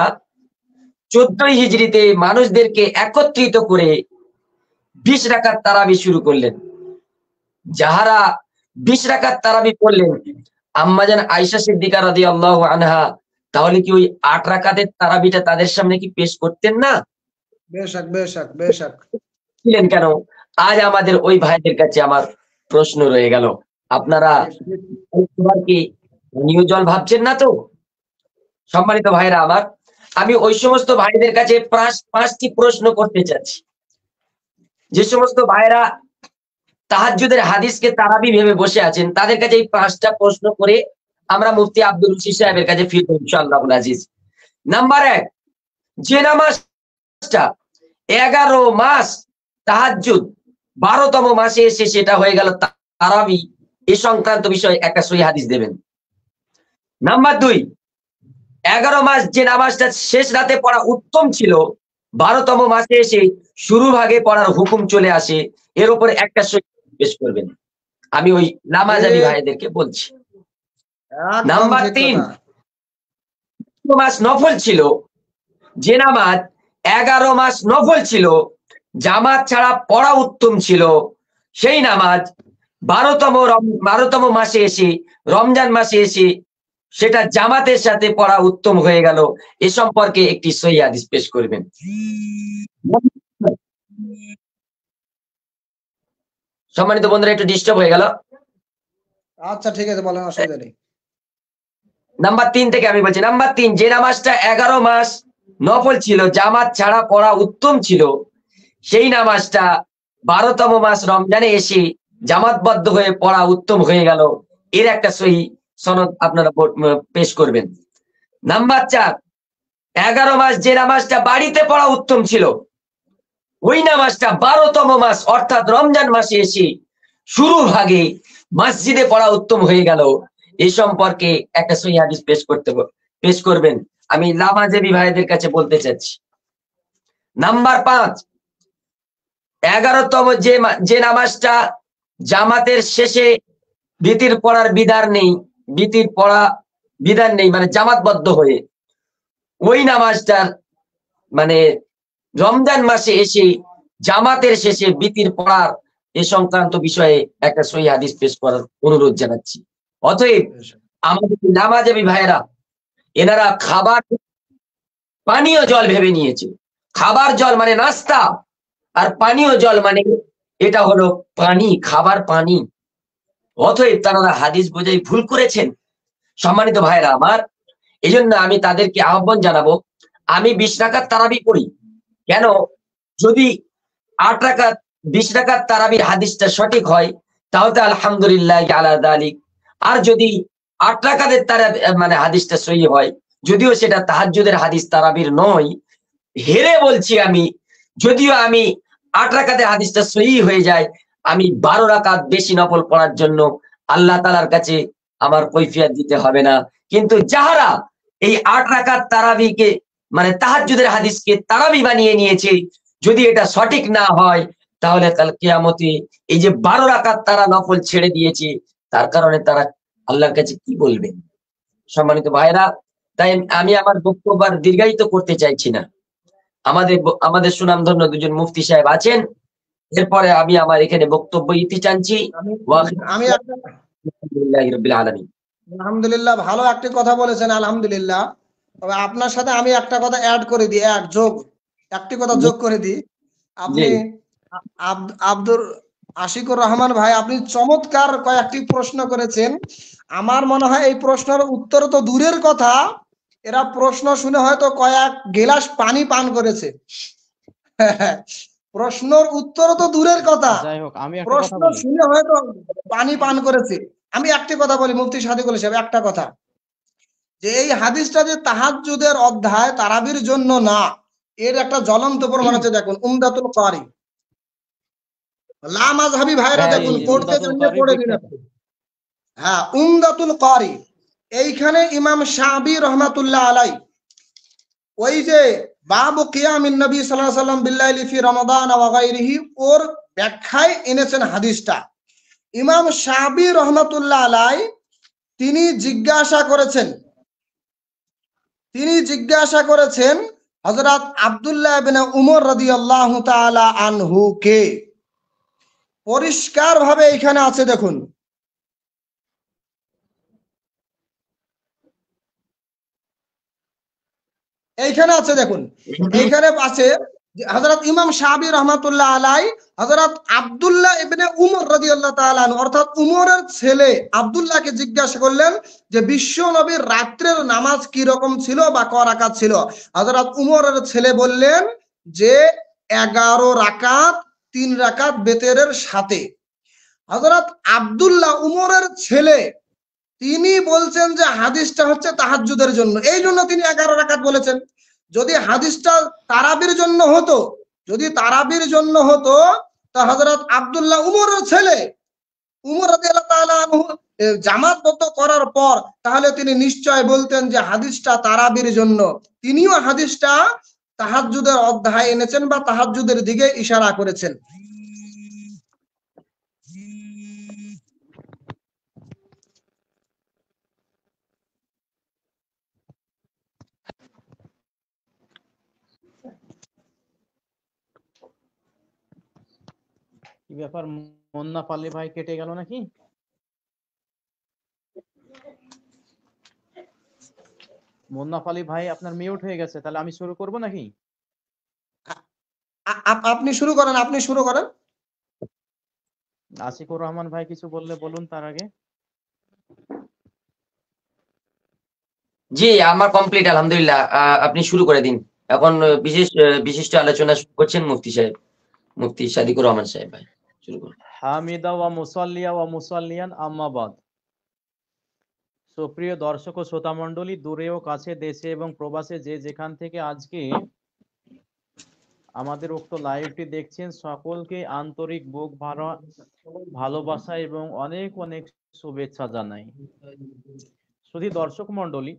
14ই হিজরিতে মানুষদেরকে একত্রিত করে 20 রাকাত তারাবি শুরু করলেন। যাহারা 20 রাকাত তারাবি পড়লেন আম্মাজান আয়েশা সিদ্দিকা রাদিয়াল্লাহু আনহা, তাহলে কি ওই 8 রাকাতের তারাবিটা তাদের সামনে কি পেশ করতেন না? বেশক ছিলেন কেন? আজ আমাদের ওই ভাইদের কাছে আমার প্রশ্ন রয়ে গেল, আপনারা কি পানীয় জল ভাবছেন না তো? সম্মানিত ভাইরা আমার, আমি ওই সমস্ত ভাইদের কাছে 5টি প্রশ্ন করতে চাচ্ছি। যে সমস্ত ভাইরা তাহাজ্জুদের হাদিসকে তারাবি ভেবে বসে আছেন, তাদের কাছে এই 5টা প্রশ্ন করে আমরা মুফতি আব্দুল রশিদ সাহেবের কাছে ফিরবো ইনশাআল্লাহুল আজিজ। নাম্বার 1, যে নামাজটা 11 মাস তাহাজ্জুদ 12তম মাসে এসে সেটা হয়ে গেল তারাবি, এ সংক্রান্ত বিষয়ে একটা সহিহ হাদিস দেবেন। নাম্বার 2, 11 মাস যে নামাজটা শেষ রাতে পড়া উত্তম ছিল, 12তম মাসে এসে শুরু ভাগে পড়ার হুকুম চলে আসে, এর উপর একটা সহিহ পেশ করবেন। আমি ওই নামাজাবি ভাইদেরকে বলছি। নাম্বার 3, মাস নফল ছিল, যে নামাজ 11 মাস নফল ছিল, জামাত ছাড়া পড়া উত্তম ছিল, সেই নামাজ 12তম মাসে এসে রমজান মাসে এসে সেটা জামাতের সাথে পড়া উত্তম হয়ে গেল, এ সম্পর্কে একটি সহিহ হাদিস পেশ করবেন। সম্মানিত বন্ধুরা, একটু ডিস্টার্ব হয়ে গেল। আচ্ছা ঠিক আছে, বলেন, অসুবিধা নেই। নাম্বার 3 থেকে আমি বলছি। নাম্বার 3, যে নামাজটা 11 মাস নফল ছিল, জামাত ছাড়া পড়া উত্তম ছিল, সেই নামাজটা 12তম মাস রমজানে এসে জামাতবদ্ধ হয়ে পড়া উত্তম হয়ে গেল, এর একটা সহিহ সনদ আপনারা পেশ করবেন। নাম্বার 4, 11 মাস যে নামাজটা বাড়িতে পড়া উত্তম ছিল, ওই নামাজটা 12তম মাস অর্থাৎ রমজান মাসে এসে শুরু ভাগে মসজিদে পড়া উত্তম হয়ে গেল, এই সম্পর্কে একটা সহিহ হাদিস পেশ করবেন। আমি নামাজেবি ভাইদের কাছে বলতে চাচ্ছি। নাম্বার 5, 11তম যে নামাজটা জামাতের শেষে বিতির পড়ার বিধান নেই, মানে জামাতবদ্ধ হয়ে, ওই নামাজটার মানে রমজান মাসে এসে জামাতের শেষে বিতির পড়ার এ সংক্রান্ত বিষয়ে একটা সহিহ হাদিস পেশ করার অনুরোধ জানাচ্ছি। অতএব আমাদের নামাজাবি ভাইয়েরা, এনারা পানীয় জল ভেবে নিয়েছে। খাবার জল মানে নাস্তা, আর পানীয় জল মানে এটা হলো পানি, খাবার পানি। অতএব তারা হাদিস বোঝাই ভুল করেছেন। সম্মানিত ভাইরা আমার, এই জন্য আমি তাদেরকে আহ্বান জানাবো, আমি 20 রাকাত তারাবি পড়ি কেন? যদি 8 রাকাত 20 রাকাত তারাবির হাদিসটা সঠিক হয় তাহলে আলহামদুলিল্লাহ আলা যালিক। আর যদি 8 রাকাতের তারাবি মানে হাদিসটা সহিহ হয় যদিও সেটা তাহাজ্জুদের হাদিস তারাবির নয়, হেরে বলছি আমি, যদিও আমি 8 রাকাতের হাদিসটা সহিহ হয়ে যায়, আমি 12 রাকাত বেশি নফল পড়ার জন্য আল্লাহ তাআলার কাছে আমার কৈফিয়ত দিতে হবে না। কিন্তু যাহারা এই 8 রাকাত তারাবিকে মানে তাহাজ্জুদের হাদিসকে তারাবি বানিয়ে নিয়েছে, যদি এটা সঠিক না হয় তাহলে কাল কিয়ামতে এই যে 12 রাকাত তারা নফল ছেড়ে দিয়েছে, তার কারণে তারা আল্লাহর কাছে কি বলবে? সম্মানিত ভাইরা, তাই আমি আমার বক্তব্য আর দীর্ঘায়িত করতে চাইছি না। আমাদের সুনামধন্য দুজন মুফতি সাহেব আছেন, এরপরে আমি আমার এখানে বক্তব্য ইতি টানছি। আমি আলহামদুলিল্লাহি রাব্বিল আলামিন। আলহামদুলিল্লাহ, ভালো একটি কথা বলেছেন আলহামদুলিল্লাহ। তবে আপনার সাথে আমি একটা কথা অ্যাড করে দিই, একটি কথা যোগ করে দিই। আপনি আব্দুর আশিকুর রহমান ভাই, আপনি চমৎকার কয়েকটি প্রশ্ন করেছেন। আমার মনে হয় এই প্রশ্নের উত্তর তো দূরের কথা, এরা প্রশ্ন শুনে হয়তো কয়েক গিলাস পানি পান করেছে। প্রশ্নের উত্তর তো দূরের কথা, যাই হোক, আমি একটা কথা প্রশ্ন বলি। শুনে হয়তো পানি পান করেছে। আমি একটি কথা বলি মুফতি সাদিকুল সাহেব, একটা কথা, যে এই হাদিসটা যে তাহাজ্জুদের অধ্যায় তারাবির জন্য না, এর একটা জ্বলন্ত প্রমাণ হচ্ছে। দেখুন উমদাতুল কারি, লা মাযহাবী ভাইরা হ্যাঁ, দেখুন জি, পড়তে উমদাতুল জানলে কারি পড়ে দিন। বিখ্যাত। হ্যাঁ, উমদাতুল কারি, এইখানে ইমাম শাবি রহমাতুল্লাহ আলাই ওই যে বাবু কিয়ামিন নবী সাল্লাল্লাহু আলাইহি ওয়াসাল্লাম বিল্লাইলি ফি রমাদান ওয়া গায়রিহি, ওর ব্যাখ্যায় এনেছেন হাদিসটা। ইমাম শাবি রহমাতুল্লাহ আলাই তিনি জিজ্ঞাসা করেছেন হযরত আব্দুল্লাহ ইবনে উমর রাদিয়াল্লাহু তাআলা আনহু কে। পরিষ্কার ভাবে এখানে আছে, দেখুন এইখানে আছে, দেখুন এইখানে আছে হযরত ইমাম শাবি রহমাতুল্লাহ আলাই হযরত আব্দুল্লাহ ইবনে উমর রাদিয়াল্লাহু তাআলা আনহু অর্থাৎ উমরের ছেলে আব্দুল্লাহকে জিজ্ঞাসা করলেন যে বিশ্ব নবীর রাত্রের নামাজ কি রকম ছিল বা ক রাকাত ছিল। হযরত উমরের ছেলে বললেন যে 11 রাকাত, 3 রাকাত বেতেরের সাথে। হযরত আব্দুল্লাহ উমরের ছেলে তিনি বলছেন যে হাদিসটা হচ্ছে তাহাজ্জুদের জন্য, এই জন্য তিনি 11 রাকাত বলেছেন। যদি হাদিসটা তারাবির জন্য হতো, তা হযরত আব্দুল্লাহ উমরের ছেলে উমর রাদিয়াল্লাহু তাআলা আনহু জামাতবদ্ধ করার পর তাহলে তিনি নিশ্চয় বলতেন যে হাদিসটা তারাবির জন্য। তিনিও হাদিসটা তাহাজ্জুদের অধ্যায় এনেছেন বা তাহাজ্জুদের দিকে ইশারা করেছেন। কি ব্যাপার, মুন্না পালি ভাই কেটে গেল নাকি? মুন্না পালি ভাই আপনার মিউট হয়ে গেছে, তাহলে আমি শুরু করব নাকি? আপনি শুরু করেন। আশিকুর রহমান ভাই কিছু বললে বলুন তার আগে। জি, আমার কমপ্লিট আলহামদুলিল্লাহ। আপনি শুরু করে দিন। এখন বিশিষ্ট আলোচনা শুরু করছেন মুফতি সাদিকুর রহমান সাহেব ভাই, শুরু করুন। হামিদা ওয়া মুসাল্লিয়া ওয়া মুসাল্লিয়ান আম্মা বাদ। সুপ্রিয় দর্শক ও শ্রোতা মণ্ডলী, দূরে ও কাছে, দেশে এবং প্রবাসে যে যেখান থেকে আজকে আমাদের উক্ত লাইভটি দেখছেন, সকলকে আন্তরিক বুক ভরা ভালোবাসা এবং অনেক অনেক শুভেচ্ছা জানাই। শুধু দর্শক মণ্ডলী,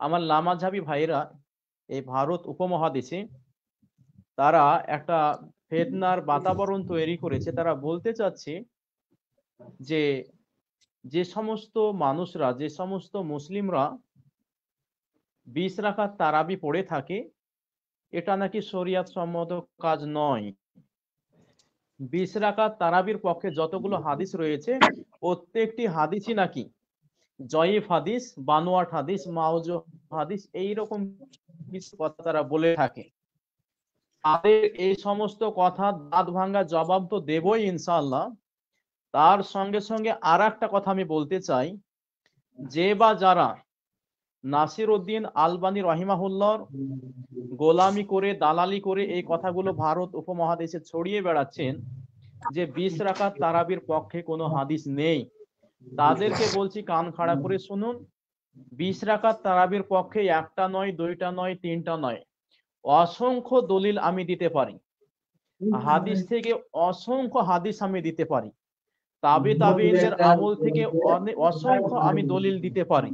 আমার লামাঝাবি ভাইরা এই ভারত উপমহাদেশে তারা একটা ফেতনার বাতাবরণ তৈরি করেছে। তারা বলতে চাচ্ছে যে যে সমস্ত মানুষরা, যে সমস্ত মুসলিমরা 20 রাকাত তারাবি পড়ে থাকে, এটা নাকি শরিয়ত সম্মত কাজ নয়। 20 রাকাত তারাবির পক্ষে যতগুলো হাদিস রয়েছে প্রত্যেকটি হাদিসই নাকি জয়ীফ হাদিস, বানোয়াট হাদিস, মাউজু হাদিস, এইরকম কিছু কথা তারা বলে থাকে। তাদের এই সমস্ত কথা দাঁত ভাঙ্গা জবাব তো দেবই ইনশাআল্লাহ। তার সঙ্গে সঙ্গে আর একটা কথা আমি বলতে চাই, যে বা যারা নাসির উদ্দিন আলবানী রহিমাহুল্লাহর গোলামি করে, দালালি করে এই কথাগুলো ভারত উপমহাদেশে ছড়িয়ে বেড়াচ্ছেন যে 20 রাকাত তারাবির পক্ষে কোনো হাদিস নেই, তাদেরকে বলছি কান খাড়া করে শুনুন 20 রাকাত তারাবির পক্ষে একটা নয়, দুইটা নয়, তিনটা নয়, অসংখ্য দলিল আমি দিতে পারি। হাদিস থেকে অসংখ্য হাদিস আমি দিতে পারি। তাবিঈনদের আমল থেকে অসংখ্য আমি দলিল দিতে পারি।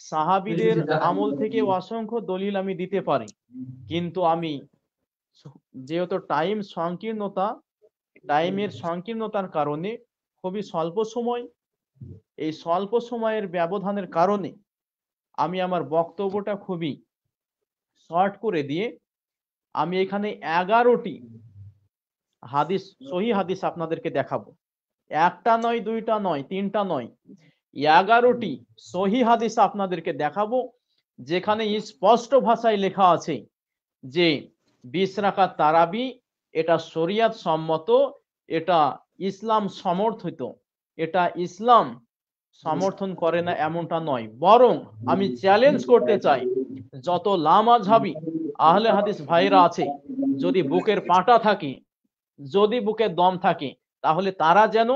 সাহাবীদের আমল থেকে অসংখ্য দলিল আমি দিতে পারি। কিন্তু আমি যেহেতু টাইমের সংকীর্ণতার কারণে খুবই স্বল্প সময়, এই স্বল্প সময়ের ব্যবধানের কারণে আমি আমার বক্তব্যটা খুবই শর্ট করে দিয়ে আমি এখানে 11টি হাদিস, সহি হাদিস আপনাদেরকে দেখাবো। একটা নয়, দুইটা নয়, তিনটা নয়, 11টি সহি হাদিস আপনাদেরকে দেখাবো, যেখানে স্পষ্ট ভাষায় লেখা আছে যে 20 রাকাত তারাবি এটা শরিয়ত সম্মত, এটা ইসলাম সমর্থিত, এটা ইসলাম সমর্থন করে না এমনটা নয়। বরং আমি চ্যালেঞ্জ করতে চাই, যত লামাযহাবী আহলে হাদিস ভাইরা আছে, যদি বুকের পাটা থাকে, যদি বুকে দম থাকে, তাহলে তারা যেন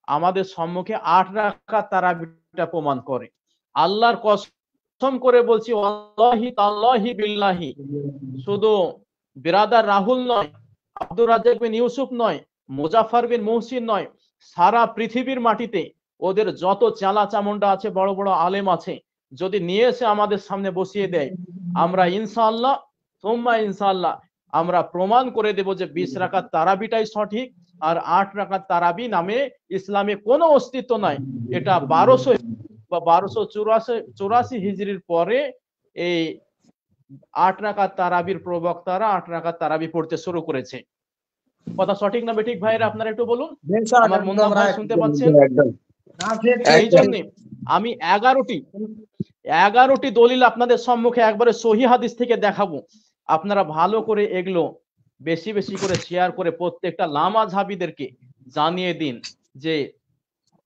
আমাদের সম্মুখে 8 রাকাত তারাবিটা প্রমাণ করে। আল্লাহর কসম করে বলছি, ওয়াল্লাহি তাল্লাহি বিল্লাহি, শুধু বিরাদার রাহুল নয়, আব্দুর রাজ্জাক বিন ইউসুফ নয়, মুজাফফর বিন মুহসিন নয়, সারা পৃথিবীর মাটিতে ওদের যত চালা চামুন্ডা আছে, বড় বড় আলেম আছে, যদি নিয়ে এসে আমাদের সামনে বসিয়ে দেয়, আমরা ইনশাআল্লাহ সুম্মা ইনশাআল্লাহ আমরা প্রমাণ করে দেব যে 20 রাকাত তারাবিটাই সঠিক, আর 8 রাকাত তারাবি নামে ইসলামে কোনো অস্তিত্ব নাই। এটা 1200 বা 1284 হিজরির পরে এই 8 রাকাত তারাবির প্রবক্তারা 8 রাকাত তারাবি পড়তে শুরু করেছে। কথা সঠিক না বেঠিক ভাইরা, আপনারা একটু বলুন। আমার মুন্না ভাই শুনতে পাচ্ছেন? এই জন্য আমি 11টি দলিল আপনাদের সম্মুখে একবারে সহি হাদিস থেকে দেখাবো। আপনারা ভালো করে এগুলো বেশি বেশি করে শেয়ার করে প্রত্যেকটা লামাযহাবীদেরকে জানিয়ে দিন যে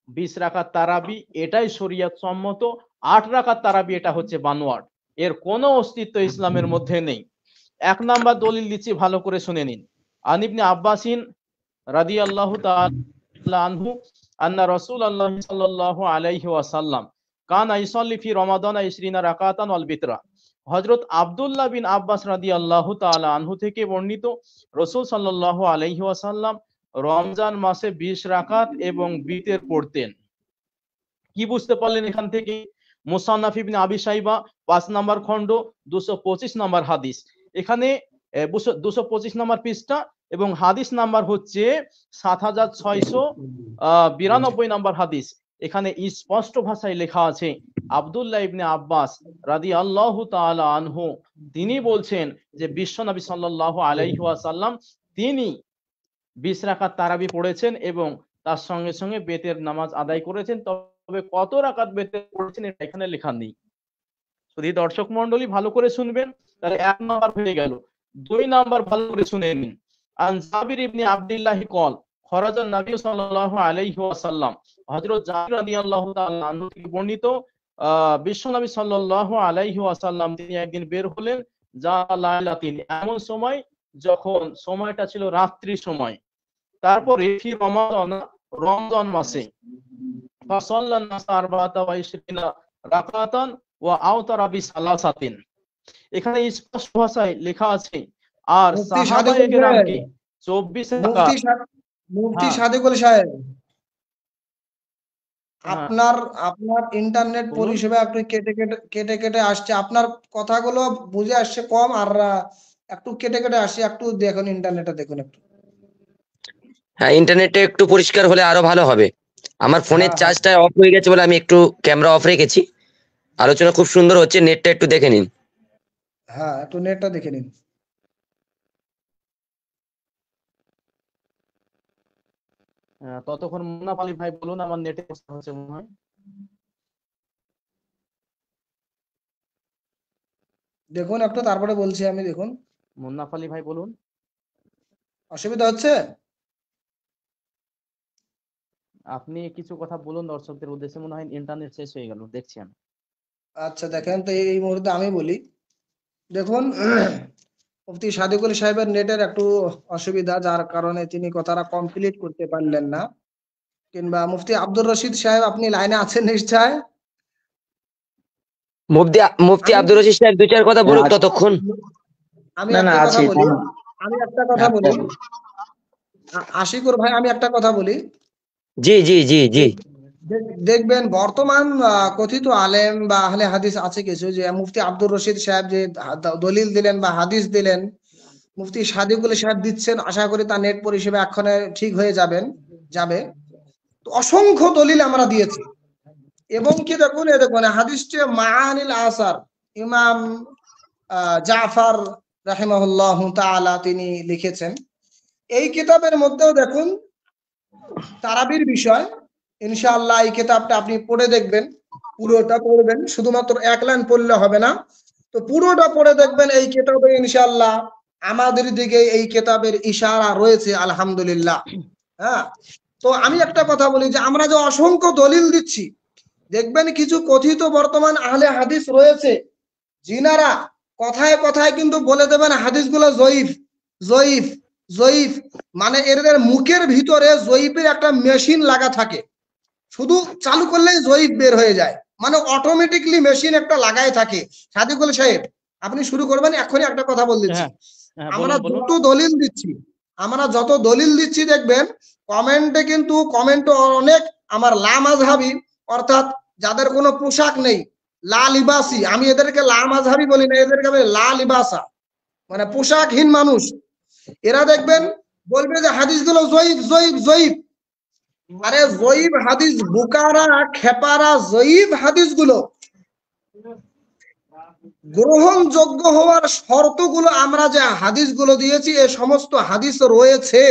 20 রাকাত তারাবি এটাই শরিয়ত সম্মত, 8 রাকাত তারাবি এটা হচ্ছে বানোয়াট, এর কোনো অস্তিত্ব ইসলামের মধ্যে নেই। 1 নাম্বার দলিল দিচ্ছি, ভালো করে শুনে নিন। আন ইবনে আব্বাসিন রাদিয়াল্লাহু তাআলা আনহু আন্না রাসূলুল্লাহ সাল্লাল্লাহু আলাইহি ওয়াসাল্লাম কানা ইসাল্লি ফি রমাদান 20 রাকাতান ওয়াল বিতরা। হযরত আব্দুল্লাহ বিন আব্বাস রাদিয়াল্লাহু তাআলা আনহু থেকে বর্ণিত, রাসূল সাল্লাল্লাহু আলাইহি ওয়াসাল্লাম রমজান মাসে 20 রাকাত এবং বিতর পড়তেন। কি বুঝতে পারলেন এখান থেকে? মুসান্নাফ ইবনে আবি শাইবা 5 নাম্বার খণ্ড 225 নাম্বার হাদিস। এখানে 225 নাম্বার পৃষ্ঠা এবং হাদিস নাম্বার হচ্ছে 7692 নাম্বার হাদিস। এখানে স্পষ্ট ভাষায় লেখা আছে, আব্দুল্লাহ ইবনে আব্বাস রাদিয়াল্লাহু তাআলা আনহু তিনি বলছেন যে বিশ্বনবী সাল্লাল্লাহু আলাইহি ওয়াসাল্লাম তিনি 20 রাকাত তারাবি পড়েছেন এবং তার সঙ্গে সঙ্গে বেতের নামাজ আদায় করেছেন। তবে কত রাকাত বেতের পড়েছেন এটা এখানে লেখা নেই। যদি দর্শক মণ্ডলী ভালো করে শুনবেন, তাহলে 1 নাম্বার হয়ে গেল। 2 নাম্বার ভালো করে শুনে নিন। আন জাবির ইবনে আব্দুল্লাহ কল খরাজান নবী সাল্লাল্লাহু আলাইহি ওয়াসাল্লাম, হযরত জাবির রাদিয়াল্লাহু তাআলা আনহু থেকে বর্ণিত, বিশ্বনবী সাল্লাল্লাহু আলাইহি ওয়াসাল্লাম তিনি একদিন বের হলেন যা লাইলাতিন, এমন সময় যখন সময়টা ছিল রাত্রি সময়। তারপরে ফি রমজান মাসে ফাসাল্লান নাস 24 রাকাতান ওয়া আওতারা বিসালাসাতিন। এখানে স্পষ্ট ভাষায় লেখা আছে, আর সাহাবায়ে কেরামকে 24 রাকাত। মুফতি সাদিকুল সাহেব, আপনার ইন্টারনেট পরিষেবা একটু কেটে কেটে আসছে, আপনার কথাগুলো বুঝে আসছে কম, আর একটু কেটে কেটে আসছে। একটু দেখুন ইন্টারনেটটা, দেখুন একটু। হ্যাঁ, ইন্টারনেটে একটু পরিষ্কার হলে আরো ভালো হবে। আমার ফোনের চার্জটা অফ হয়ে গেছে বলে আমি একটু ক্যামেরা অফ রেখেছি। আলোচনা খুব সুন্দর হচ্ছে, নেটটা একটু দেখে নিন। হ্যাঁ, একটু নেটটা দেখে নিন। ততক্ষণ মুন্নাফ আলী ভাই বলুন, আমার নেটে হচ্ছে মনে হয়। দেখুন একটু, তারপরে বলছি আমি। দেখুন মুন্নাফ আলী ভাই বলুন। অসুবিধা হচ্ছে? আপনি কিছু কথা বলুন দর্শকদের উদ্দেশ্যে, মনে হয় ইন্টারনেট শেষ হয়ে গেল, দেখছি আমি। আচ্ছা দেখেন তো, এই মুহূর্তে আমি বলি। দেখুন, মুফতি সাদিকুল সাহেবের নেটের একটু অসুবিধা, যার কারণে তিনি কথাটা কমপ্লিট করতে পারলেন না। কিংবা মুফতি আব্দুর রশিদ সাহেব, আপনি লাইনে আছেন নিশ্চয়? মুফতি আমি আব্দুর রশিদ সাহেব 2-4 কথা বলুক ততক্ষণ। আমি না না একটা কথা আছে বলি আমি একটা কথা বলি আশিকুর ভাই, আমি একটা কথা বলি। জি জি জি জি। দেখবেন বর্তমান কথিত আলেম বা আহলে হাদিস আছে কিছু, যে মুফতি আব্দুর রশিদ সাহেব যে দলিল দিলেন বা হাদিস দিলেন, মুফতি সাদিকুল সাহেব দিচ্ছেন, আশা করি তার নেট পরিষেবা এক্ষণে ঠিক হয়ে যাবে। তো অসংখ্য দলিল আমরা দিয়েছি, এবং কি দেখুন হাদিসটি মাআনিল আসার ইমাম জাফর রাহিমাহুল্লাহ তাআলা তিনি লিখেছেন। এই কিতাবের মধ্যেও দেখুন তারাবির বিষয়, ইনশাআল্লাহ এই কিতাবটা আপনি পড়ে দেখবেন, পুরোটা পড়বেন, শুধুমাত্র এক লাইন পড়লে হবে না, তো পুরোটা পড়ে দেখবেন। এই কিতাবে ইনশাআল্লাহ আমাদের দিকে এই কিতাবের ইশারা রয়েছে, আলহামদুলিল্লাহ। হ্যাঁ, তো আমি একটা কথা বলি, যে আমরা যে অসংখ্য দলিল দিচ্ছি, দেখবেন কিছু কথিত বর্তমান আহলে হাদিস রয়েছে, জিনারা কথায় কথায় কিন্তু বলে দেবেন হাদিসগুলো জয়ীফ জয়ীফ জয়ীফ, মানে এদের মুখের ভিতরে জয়ীফের একটা মেশিন লাগা থাকে, শুধু চালু করলেই জয়ীফ বের হয়ে যায়, মানে অটোমেটিকলি মেশিন একটা লাগাই থাকে। সাদিকুল সাহেব, আপনি শুরু করবেন, এখনই একটা কথা বল দিচ্ছি। আমরা যত দলিল দিচ্ছি দেখবেন কমেন্টে কিন্তু অনেক আমার লামাযহাবী, অর্থাৎ যাদের কোনো পোশাক নেই, লা লিবাসি, আমি এদেরকে লামাযহাবী বলি না, এদেরকে বলি লা লিবাসা, মানে পোশাকহীন মানুষ। এরা দেখবেন বলবে যে হাদিসগুলো জয়ীফ জয়ীফ জয়ীফ। আরে জয়ীফ হাদিস, বুকারা খেপারা জয়ীফ হাদিসগুলো গ্রহণযোগ্য হওয়ার শর্তগুলো আমরা যে হাদিসগুলো দিয়েছি, এই সমস্ত হাদিস রয়েছে।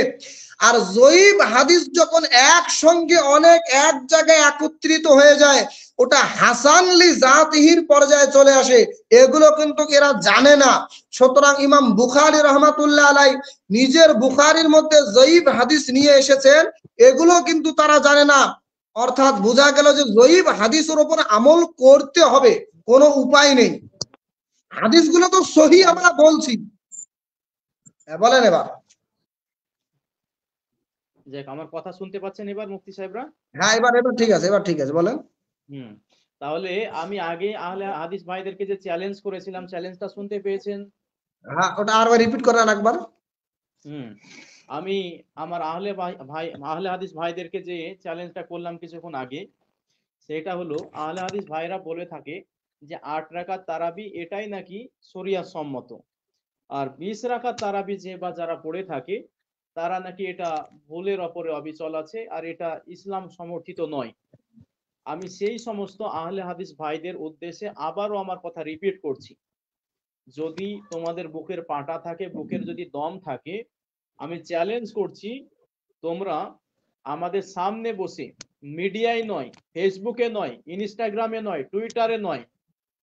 আর জয়ীফ হাদিস যখন একসঙ্গে অনেক এক জায়গায় একত্রিত হয়ে যায়, ওটা হাসান লি জাতিহির পর্যায়ে চলে আসে, এগুলো কিন্তু এরা জানে না। সুতরাং ইমাম বুখারী রহমাতুল্লাহ আলাই নিজের বুখারীর মধ্যে জয়ীফ হাদিস নিয়ে এসেছেন, এগুলো কিন্তু তারা জানে না। অর্থাৎ বোঝা গেল যে জয়ীফ হাদিসের উপর আমল করতে হবে, কোনো উপায় নেই। হাদিসগুলো তো সহি আমরা বলছি। বলেন এবার। যাক, আমার কথা শুনতে পাচ্ছেন এবার মুফতি সাহেবরা? হ্যাঁ, এবার ঠিক আছে, বলেন। তাহলে আমি আগে আহলে হাদিস ভাইদেরকে যে চ্যালেঞ্জ করেছিলাম, চ্যালেঞ্জটা শুনতে পেয়েছেন? হ্যাঁ, ওটা আরেকবার রিপিট করেন একবার। আমি আমার আহলে হাদিস ভাইদেরকে যে চ্যালেঞ্জটা করলাম কিছুক্ষণ আগে, সেটা হলো আহলে হাদিস ভাইরা বলে থাকে যে 8 রাকাত তারাবি এটাই নাকি শরিয়াত সম্মত, আর 20 রাকাত তারাবি যে বা যারা পড়ে থাকে তারা নাকি এটা ভুলের ওপরে অবিচল আছে, আর এটা ইসলাম সমর্থিত নয়। আমি সেই সমস্ত আহলে হাদিস ভাইদের উদ্দেশ্যে আবারও আমার কথা রিপিট করছি, যদি তোমাদের বুকের পাটা থাকে, বুকের যদি দম থাকে, আমি চ্যালেঞ্জ করছি, তোমরা আমাদের সামনে বসে, মিডিয়ায় নয়, ফেসবুকে নয়, ইনস্টাগ্রামে নয়, টুইটারে নয়,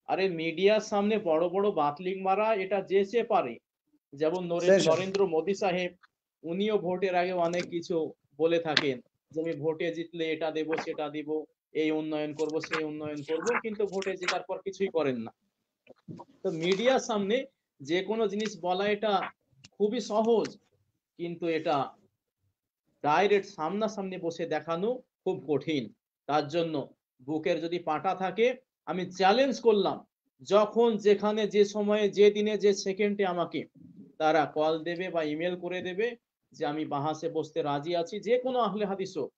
আরে মিডিয়ার সামনে বড় বড় বাতলিং মারা এটা যে সে পারে। যেমন নরেন্দ্র মোদী সাহেব, উনিও ভোটের আগে অনেক কিছু বলে থাকেন যে আমি ভোটে জিতলে এটা দেব সেটা দিব, এই উন্নয়ন করব সেই উন্নয়ন করব, কিন্তু ভোটে জেতার পর কিছুই করেন না। তো মিডিয়ার সামনে যে কোনো জিনিস বলা এটা খুবই সহজ, কিন্তু এটা ডাইরেক্ট সামনাসামনি বসে দেখানো খুব কঠিন। তার জন্য বুকের যদি পাটা থাকে, আমি চ্যালেঞ্জ করলাম, যখন যেখানে যে সময়ে যে দিনে যে সেকেন্ডে আমাকে তারা কল দেবে বা ইমেল করে দেবে যে আমি বাহাসে বসতে রাজি আছি, যে কোনো আহলে হাদিস হোক,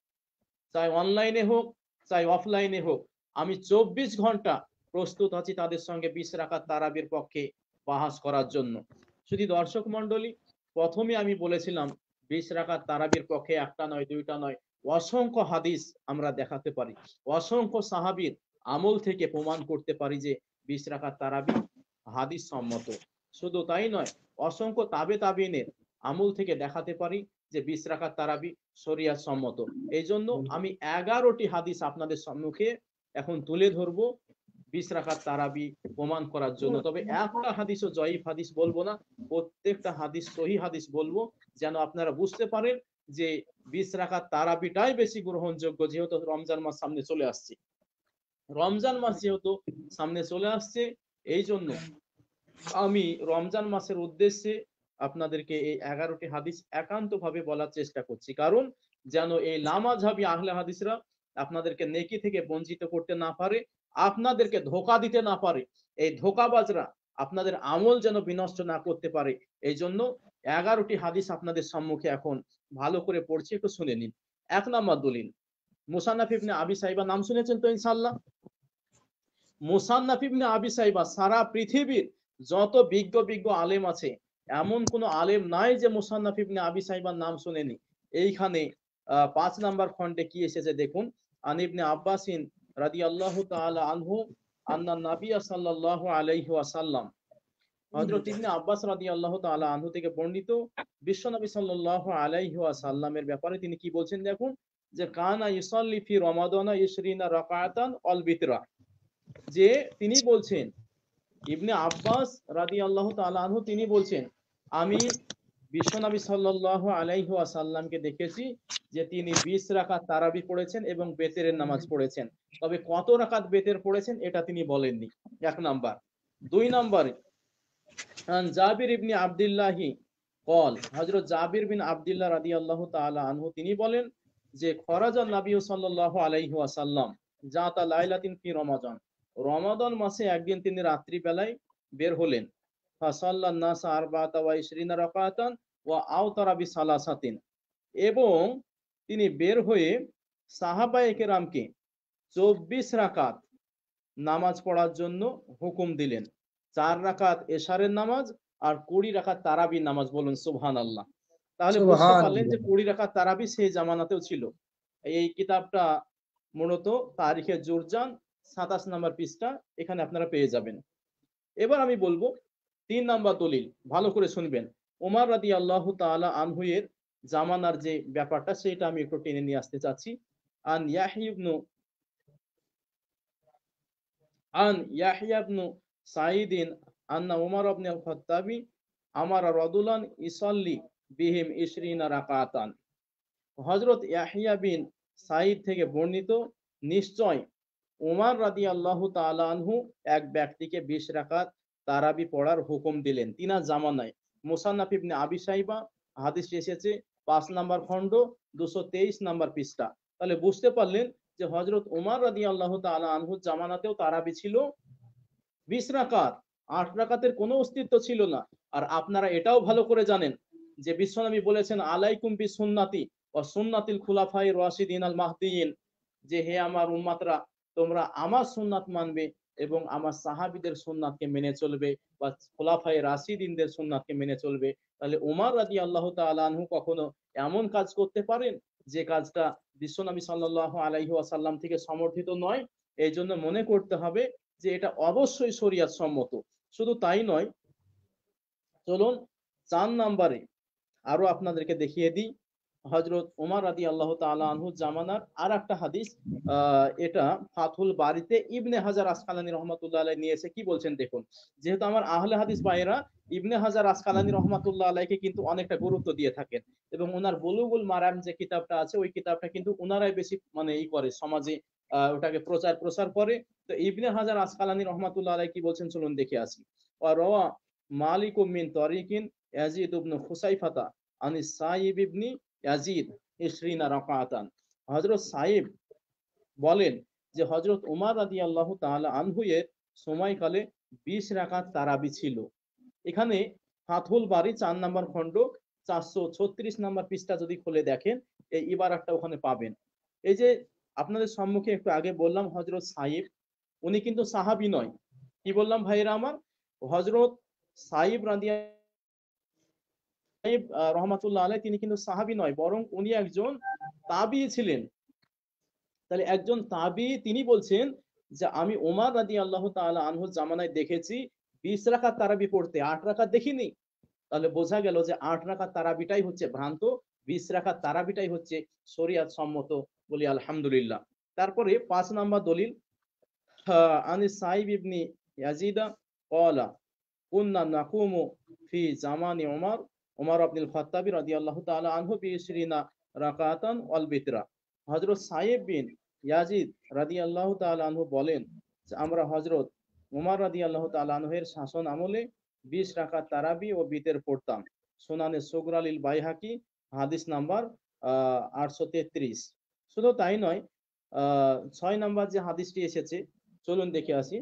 চাই অনলাইনে হোক চাই অফলাইনে হোক, আমি 24 ঘন্টা প্রস্তুত আছি তাদের সঙ্গে 20 রাকাত তারাবির পক্ষে বাহাস করার জন্য। শুধু দর্শক মন্ডলী, প্রথমে আমি বলেছিলাম 20 রাকাত তারাবির পক্ষে একটা নয় দুইটা নয়, অসংখ্য হাদিস আমরা দেখাতে পারি, অসংখ্য সাহাবীর আমল থেকে প্রমাণ করতে পারি যে 20 রাকাত তারাবি হাদিস সম্মত। শুধু তাই নয়, অসংখ্য তাবেইনের আমল থেকে দেখাতে পারি যে 20 রাকাত তারাবি শরিয়াত সম্মত। এই জন্য আমি 11টি হাদিস আপনাদের সম্মুখে এখন তুলে ধরবো 20 রাকাত তারাবি প্রমাণ করার জন্য। তবে একটা হাদিসও জয়ীফ হাদিস বলবো না, প্রত্যেকটা হাদিস সহি হাদিস বলবো, যেন আপনারা বুঝতে পারেন যে 20 রাকাত তারাবিটাই বেশি গ্রহণযোগ্য। যেহেতু রমজান মাস সামনে চলে আসছে, এই জন্য আমি রমজান মাসের উদ্দেশ্যে আপনাদেরকে এই 11টি হাদিস একান্ত ভাবে বলার চেষ্টা করছি, কারণ যেন এই লামাযহাবী আহলে হাদিসরা আপনাদেরকে নেকি থেকে বঞ্চিত করতে না পারে, আপনাদেরকে ধোঁকা দিতে না পারে, এই ধোঁকাবাজরা আপনাদের আমল যেন বিনষ্ট না করতে পারে। এই জন্য 11টি হাদিস আপনাদের সম্মুখে এখন ভালো করে পড়ছি, একটু শুনে নিন। 1 নম্বর দলিল, মুসান্নাফ ইবনে আবি সাইবা, নাম শুনেছেন তো ইনশাআল্লাহ? মুসান্নাফ ইবনে আবি সাইবা, সারা পৃথিবীর যত বিজ্ঞ আলেম আছে, এমন কোন আলেম নাই যে মুসান্নাফ ইবনে আবি সাইবার নাম শুনেনি। এইখানে 5 নাম্বার খণ্ডে কি এসেছে দেখুন। আন ইবনে আব্বাসিন রাদিয়াল্লাহু তাআলা আনহু আন্না নাবিয়্যা সাল্লাল্লাহু আলাইহি ওয়াসাল্লাম, হযরত ইবনে আব্বাস রাদিয়াল্লাহু তাআলা আনহু থেকে বর্ণিত, বিশ্বনবী সাল্লাল্লাহু আলাইহি ওয়াসাল্লামের ব্যাপারে তিনি কি বলছেন দেখুন, যে কানা ইউসাল্লি ফি রমাদানা 20 রাকাতান অল বিতরা, যে তিনি বলছেন, ইবনে আব্বাস রাদিয়াল্লাহু তাআলা আনহু তিনি বলছেন, আমি বিশ্বনবী সাল্লাল্লাহু আলাইহি ওয়াসাল্লামকে দেখেছি যে তিনি 20 রাকাত তারাবি পড়েছেন এবং বেতেরের নামাজ পড়েছেন। তবে কত রাকাত বেতের পড়েছেন এটা তিনি বলেননি। 1 নাম্বার। 2 নম্বরে, জাবির ইবনে আব্দুল্লাহি কল, হযরত জাবির বিন আব্দুল্লাহ রাদিয়াল্লাহু তাআলা আনহু তিনি বলেন যে খরাজান নবী সাল্লাল্লাহু আলাইহি ওয়াসাল্লাম জাতা লাইলাতিন ফি রমাদান, রমাদান মাসে একদিন তিনি রাত্রি বেলায় বের হলেন। ফাসাল্লান নাস আরবাতা ওয়া 20 রাকাতান ওয়া আওতারা বিসালাসাতিন, এবং তিনি বের হয়ে সাহাবায়ে কেরামকে 24 রাকাত নামাজ পড়ার জন্য হুকুম দিলেন। 4 রাকাত এশারের নামাজ আর 20 রাকাত তারাবির নামাজ। বলুন সুবহানাল্লাহ। তাহলে বুঝতে পারলেন যে 20 রাকাত তারাবি সেই জামানাতেও ছিল। এই কিতাবটা মূলত তারিখে জুরজান 27 নম্বর পৃষ্ঠা, এখানে আপনারা পেয়ে যাবেন। এবার আমি বলবো 3 নাম্বার দলিল, ভালো করে শুনবেন। ওমর রাদিয়াল্লাহু তাআলা আনহু এর জামানার যে ব্যাপারটা সেটা আমি একটু টেনে নিয়ে আসতে চাচ্ছি। আন ইয়াহইয়া ইবনু সাঈদিন আন্না উমর ইবনে আল-খাত্তাবি আমারা রাজুলান ইসাল্লি বিহিম 20 রাকাতান, হযরত ইয়াহইয়া বিন সাঈদ থেকে বর্ণিত, নিশ্চয় উমর রাদিয়াল্লাহু তাআলা আনহু এক ব্যক্তিকে 20 রাকাত তারাবি পড়ার হুকুম দিলেন তিনার জামানায়। মুসান্নাফ ইবনে আবি শাইবা, হাদিস এসেছে 5 নাম্বার খণ্ড 223 নাম্বার পৃষ্ঠা। তাহলে বুঝতে পারলেন যে হযরত উমর রাদিয়াল্লাহু তাআলা আনহুর জামানাতেও তারাবি ছিল 20 রাকাত, 8 রাকাতের কোনো অস্তিত্ব ছিল না। আর আপনারা এটাও ভালো করে জানেন যে বিশ্বনবী বলেছেন, আলাইকুম বিসুন্নতি ওয়া সুন্নাতিল খুলাফায়ে রাশিদিন আল মাহদিয়িন, যে হে আমার উম্মতরা, তোমরা আমার সুন্নাত মানবে এবং আমার সাহাবীদের সুন্নাতকে মেনে চলবে, বা খুলাফায়ে রাশিদিনদের সুন্নাতকে মেনে চলবে। তাহলে উমর রাদিয়াল্লাহু তাআলা আনহু কখনো এমন কাজ করতে পারেন যে কাজটা বিশ্বনবী সাল্লাল্লাহু আলাইহি ওয়াসাল্লাম থেকে সমর্থিত নয়। এই জন্য মনে করতে হবে যে এটা অবশ্যই শরীয়ত সম্মত। শুধু তাই নয়, চলুন 4 নম্বরে আরো আপনাদেরকে দেখিয়ে দিই হযরত ওমর রাদিয়াল্লাহু তাআলা আনহু জামানার আরেকটা হাদিস। এটা ফাথুল বারিতে ইবনে হাজার আসকালানী রহমাতুল্লাহ আলাইহি নিয়েছে। কি বলছেন দেখুন। যেহেতু আমার আহলে হাদিস ভাইয়েরা ইবনে হাজার আসকালানী রহমাতুল্লাহ আলাইহিকে কিন্তু অনেকটা গুরুত্ব দিয়ে থাকেন, এবং ওনার বুলুগুল মারাম যে কিতাবটা আছে ওই কিতাবটা কিন্তু ওনারাই বেশি মানে করে সমাজে ওটাকে প্রচার করে। তো ইবনে হাজার আসকালানী রহমাতুল্লাহ আলাইহি কি বলছেন চলুন দেখে আসি। ওয়া রাওয়া মালিক মিন তরিকিন ইয়াজিদ ইবনে খুসাইফাতা আনিস সাইব ইবনে ইয়াজিদ 20 রাকাতান, হযরত সাইব বলেন যে হযরত উমর রাদিয়াল্লাহু তাআলা আনহু এর সময়কালে 20 রাকাত তারাবি ছিল। এখানে ফাথুল বারি 4 নাম্বার খণ্ড 436 নাম্বার পৃষ্ঠা যদি খুলে দেখেন, এই ইবারাতটা ওখানে পাবেন। এই যে আপনাদের সম্মুখে একটু আগে বললাম হযরত সাইব, উনি কিন্তু সাহাবী নয়। কি বললাম ভাইরা আমার? হযরত সাইব রহমাতুল্লাহ আলাইহি তিনি কিন্তু সাহাবী নয়, বরং উনি একজন তাবী ছিলেন। তাহলে একজন তাবী তিনি বলছেন যে আমি ওমর রাদিয়াল্লাহু তাআলা আনহুর জামানায় দেখেছি 20 রাকাত তারাবি পড়তে, 8 রাকাত দেখিনি। তাহলে বোঝা গেল যে 8 রাকাত তারাবিটাই হচ্ছে ভ্রান্ত, 20 রাকাত তারাবিটাই হচ্ছে শরীয়ত সম্মত। বলি আলহামদুলিল্লাহ। তারপরে 5 নাম্বার দলিল, আনিস সাইব ইবনে ইয়াজিদা ক্বালা কুননা নাকুমু ফি জামানি উমর ইবনুল খাত্তাবী রাদিয়াল্লাহু তাআলা আনহু বি 20 রাকাতান ওয়াল বিতরা। হযরত সাইব বিন ইয়াজিদ রাদিয়াল্লাহু তাআলা আনহু বলেন যে আমরা হযরত উমর রাদিয়াল্লাহু তাআলা আনহুর শাসন আমলে 20 রাকাত তারাবি ও বিতের পড়তাম। সুনানে সুগরা লিল বাইহাকি হাদিস নাম্বার 833। শুধু তাই নয়, 6 নাম্বার যে হাদিসটি এসেছে, চলুন দেখে আসি।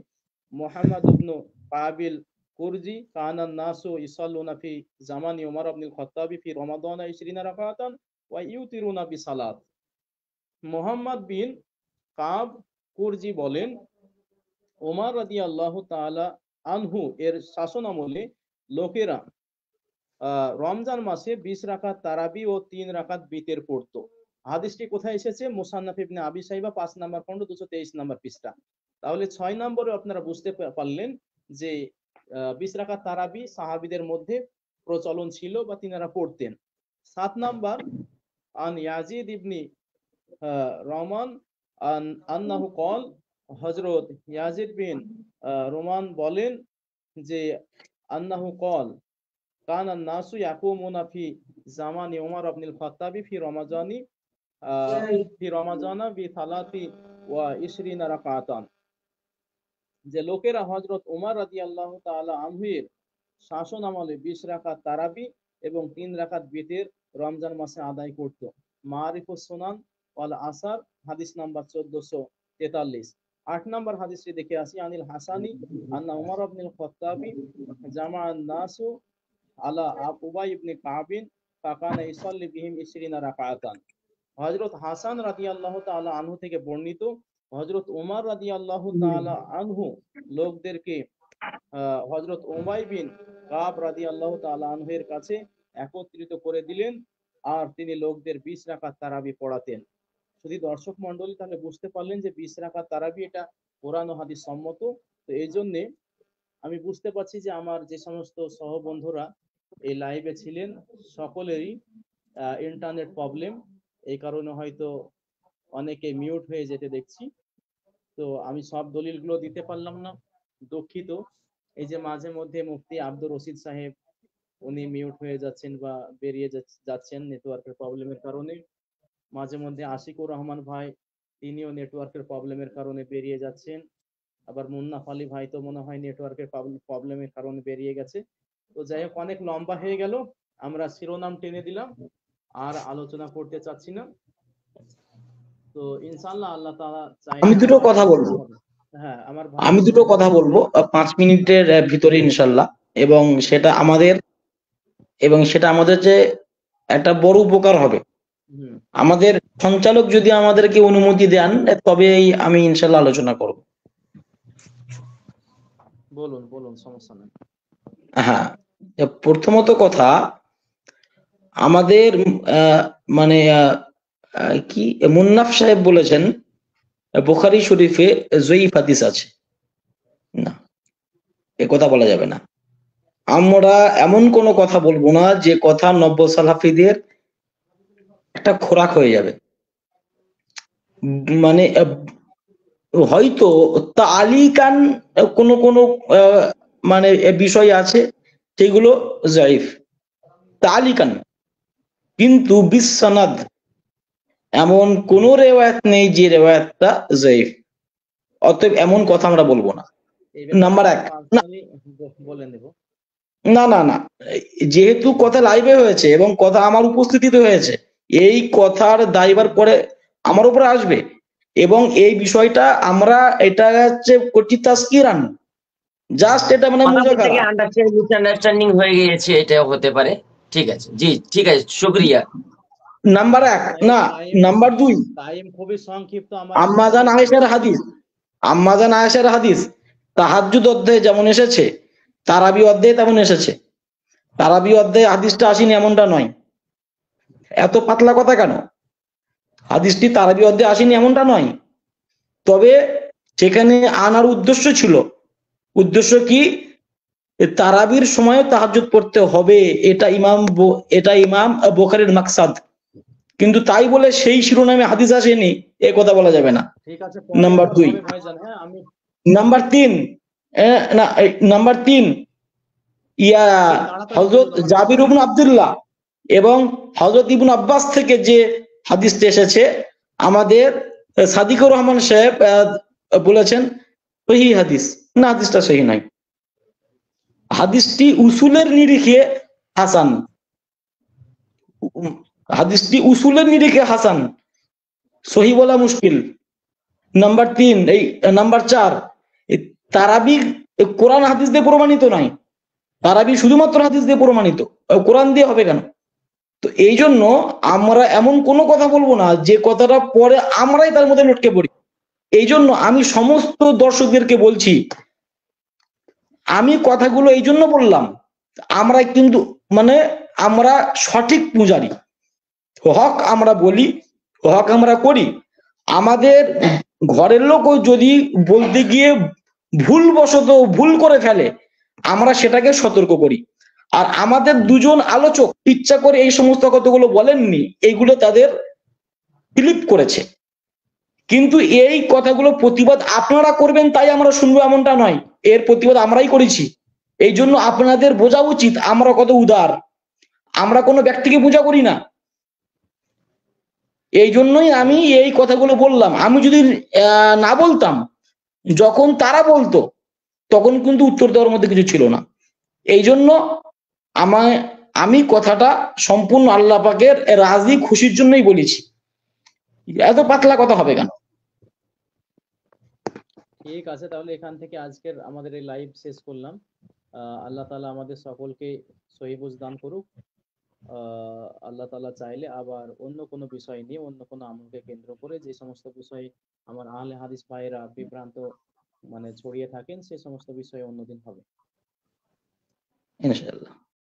মুহাম্মদ ইবনু কাবিল কুরজি কানান নাসু ইসাল্লুনা ফি জামানি উমর ইবনুল খাত্তাবি ফি রমাদান 20 রাকাতান ওয়া ইউতিরুনা বিসালাত। মুহাম্মদ বিন কাব কুরজি বলেন, ওমর রাদিয়াল্লাহু তাআলা আনহু এর শাসন আমলে লোকেরা রমজান মাসে 20 রাকাত তারাবি ও 3 রাকাত বিতের পড়তো। হাদিসটি কোথায় এসেছে? মুসান্নাফ ইবনে আবি শাইবা 5 নাম্বার খণ্ড 223 নাম্বার পৃষ্ঠা। তাহলে 6 নম্বরে আপনারা বুঝতে পারলেন যে 20 রাকাত তারাবি সাহাবীদের মধ্যে প্রচলন ছিল বা তিনারা পড়তেন। 7 নাম্বার, আন ইয়াজিদ ইবনি রহমান আন্নাহু কল, হযরত ইয়াজিদ বিন রোমান বলেন যে আন্নাহু কল কানান নাসু ইয়াকুমুনা ফি জামানি উমর ইবনুল খাত্তাবি ফি রমাজানা বি সালাতি ওয়া 20 রাকাতান। যে লোকেরা হযরত ওমর রাদিয়াল্লাহু তাআলা আনহু এর শাসন আমলে 20 রাকাত তারাবি এবং 3 রাকাত বিতের রমজান মাসে আদায় করত। মারিফুস সুনান ওয়াল আসার হাদিস নাম্বার 1443। 8 নাম্বার হাদিসটি দেখে আসি। আনিল হাসানি আন্না উমর ইবনুল খাত্তাবি জামাআন নাসু আলা উবাই ইবনে কাবিন ফাকানা ইসাল্লি বিহিম 20 রাকাতান। হযরত হাসান রাদিয়াল্লাহু তাআলা আনহু থেকে বর্ণিত, হযরত ওমর রাদিয়াল্লাহু তাআলা আনহু লোকদেরকে হযরত উবাই বিন কাব রাদিয়াল্লাহু তাআলা আনহু এর কাছে একত্রিত করে দিলেন আর তিনি লোকদের 20 রাকাত তারাবি পড়াতেন। যদি দর্শক মণ্ডলী তাহলে বুঝতে পারলেন যে 20 রাকাত তারাবি এটা কোরআন ও হাদিস সম্মত। তো এই জন্য আমি বুঝতে পারছি যে আমার যে সমস্ত সহবন্ধুরা এই লাইভে ছিলেন সকলেরই ইন্টারনেট প্রবলেম, এই কারণে হয়তো অনেকে মিউট হয়ে যেতে দেখছি। তো আমি সব দলিলগুলো দিতে পারলাম না, দুঃখিত। এই যে মাঝে মধ্যে মুফতি আব্দুর রশিদ সাহেব উনি মিউট হয়ে যাচ্ছেন বা বেরিয়ে যাচ্ছেন নেটওয়ার্কের প্রবলেমের কারণে। মাঝে মধ্যে আশিকুর রহমান ভাই তিনিও নেটওয়ার্কের প্রবলেমের কারণে বেরিয়ে যাচ্ছেন। আবার মুন্নাফ আলী ভাই তো মনে হয় নেটওয়ার্কের প্রবলেমের কারণে বেরিয়ে গেছে। তো যাই হোক, অনেক লম্বা হয়ে গেল, আমরা শিরোনাম টেনে দিলাম, আর আলোচনা করতে চাচ্ছি না। তো ইনশাআল্লাহ আল্লাহ তাআলা আমি দুটো কথা বলবো। হ্যাঁ, আমার আমি দুটো কথা বলবো 5 মিনিটের ভিতরে ইনশাআল্লাহ, এবং সেটা আমাদের যে একটা বড় উপকার হবে। আমাদের সঞ্চালক যদি আমাদেরকে অনুমতি দেন তবেই আমি ইনশাআল্লাহ আলোচনা করব। বলুন, সমস্যা নেই। হ্যাঁ, প্রথমত কথা, আমাদের মানে কি মুন্নাফ সাহেব বলেছেন বুখারী শরীফে জয়ীফ হাদিস আছে। না, এ কথা বলা যাবে না। আমরা এমন কোনো কথা বলবো না যে কথা নব্য সালাফিদের একটা খোরাক হয়ে যাবে। মানে হয়তো তালিকান কোন মানে বিষয় আছে সেগুলো জয়ীফ তালিকান, কিন্তু বিসনাদ এমন কোন রেওয়ায়াত নেই যে রেওয়ায়াতটা জয়ীফ। অতএব এমন কথা আমরা বলবো না। নাম্বার 1, না, যেহেতু কথা লাইভে হয়েছে এবং কথা আমার উপস্থিতিতে হয়েছে, এই কথার দায়ভার পরে আমার উপরে আসবে, এবং এই বিষয়টা আমরা এটা হচ্ছে কোটি তাসকিরান, জাস্ট এটা মানে আন্ডারস্ট্যান্ডিং হয়ে গিয়েছে, এটা হতে পারে। ঠিক আছে, জি ঠিক আছে, শুকরিয়া। নাম্বার 1 না, নাম্বার 2, টাইম খুবই সংক্ষিপ্ত। আম্মাজান আয়েশার হাদিস তাহাজ্জুদ অধ্যায়ে যেমন এসেছে, তারাবি অধ্যায়ে তেমন এসেছে। তারাবি অধ্যায়ে হাদিসটা আসেনি এমনটা নয়। এত পাতলা কথা কেন? হাদিসটি তারাবি অধ্যায়ে আসেনি এমনটা নয়, তবে সেখানে আনার উদ্দেশ্য ছিল। উদ্দেশ্য কি? তারাবির সময় তাহাজ্জুদ পড়তে হবে, এটা ইমাম বুখারীর মাকসাদ। কিন্তু তাই বলে সেই শিরোনামে হাদিস আসেনি এ কথা বলা যাবে না। নাম্বার 2। নাম্বার 3 হযরত জাবির ইবনে আব্দুল্লাহ এবং হযরত ইবনে আব্বাস থেকে যে হাদিসটি এসেছে, আমাদের সাদিকুর রহমান সাহেব বলেছেন সহিহ হাদিস। না, হাদিসটা সহিহ নয়। হাদিসটি উসুলের নিরিখে হাসান। হাদিসটি উসুলের নিরিখে হাসান, সহিহ বলা মুশকিল। নাম্বার 3, এই নাম্বার 4, এই তারাবি কোরআন হাদিস দিয়ে প্রমাণিত নয়। তারাবি শুধুমাত্র হাদিস দিয়ে প্রমাণিত, কোরআন দিয়ে হবে কেন? তো এই জন্য আমরা এমন কোনো কথা বলবো না যে কথাটা পরে আমরাই তার মধ্যে লটকে পড়ি। এই জন্য আমি সমস্ত দর্শকদেরকে বলছি, আমি কথাগুলো এই জন্য বললাম, আমরা কিন্তু মানে আমরা সঠিক পূজারি, হক আমরা বলি, হক আমরা করি। আমাদের ঘরের লোকও যদি বলতে গিয়ে ভুলবশত ভুল করে ফেলে, আমরা সেটাকে সতর্ক করি। আর আমাদের দুজন আলোচক ইচ্ছা করে এই সমস্ত কথাগুলো বলেননি, এইগুলো তাদের ক্লিপ করেছে। কিন্তু এই কথাগুলো প্রতিবাদ আপনারা করবেন তাই আমরা শুনবো এমনটা নয়, এর প্রতিবাদ আমরাই করেছি। এই জন্য আপনাদের বোঝা উচিত আমরা কত উদার, আমরা কোনো ব্যক্তিকে পূজা করি না। এই জন্যই আমি এই কথাগুলো বললাম। আমি যদি না বলতাম, যখন তারা বলতো তখন কিন্তু উত্তর দেওয়ার মধ্যে কিছু ছিল না। এই জন্য আমি কথাটা সম্পূর্ণ আল্লাহ পাকের রাজি খুশির জন্যই বলেছি, এত পাতলা কথা হবে কেন? ঠিক আছে, তাহলে এখান থেকে আজকের আমাদের এই লাইভ শেষ করলাম। আল্লাহ তাআলা আমাদের সকলকে সহি বুঝ দান করুক। আল্লাহ তাআলা চাইলে আবার অন্য কোনো বিষয় নিয়ে, অন্য কোনো আমলকে কেন্দ্র করে যে সমস্ত বিষয় আমার আহলে হাদিস ভাইয়েরা বিভ্রান্ত মানে ছড়িয়ে থাকেন, সে সমস্ত বিষয় অন্যদিন হবে। ইনশাআল্লাহ।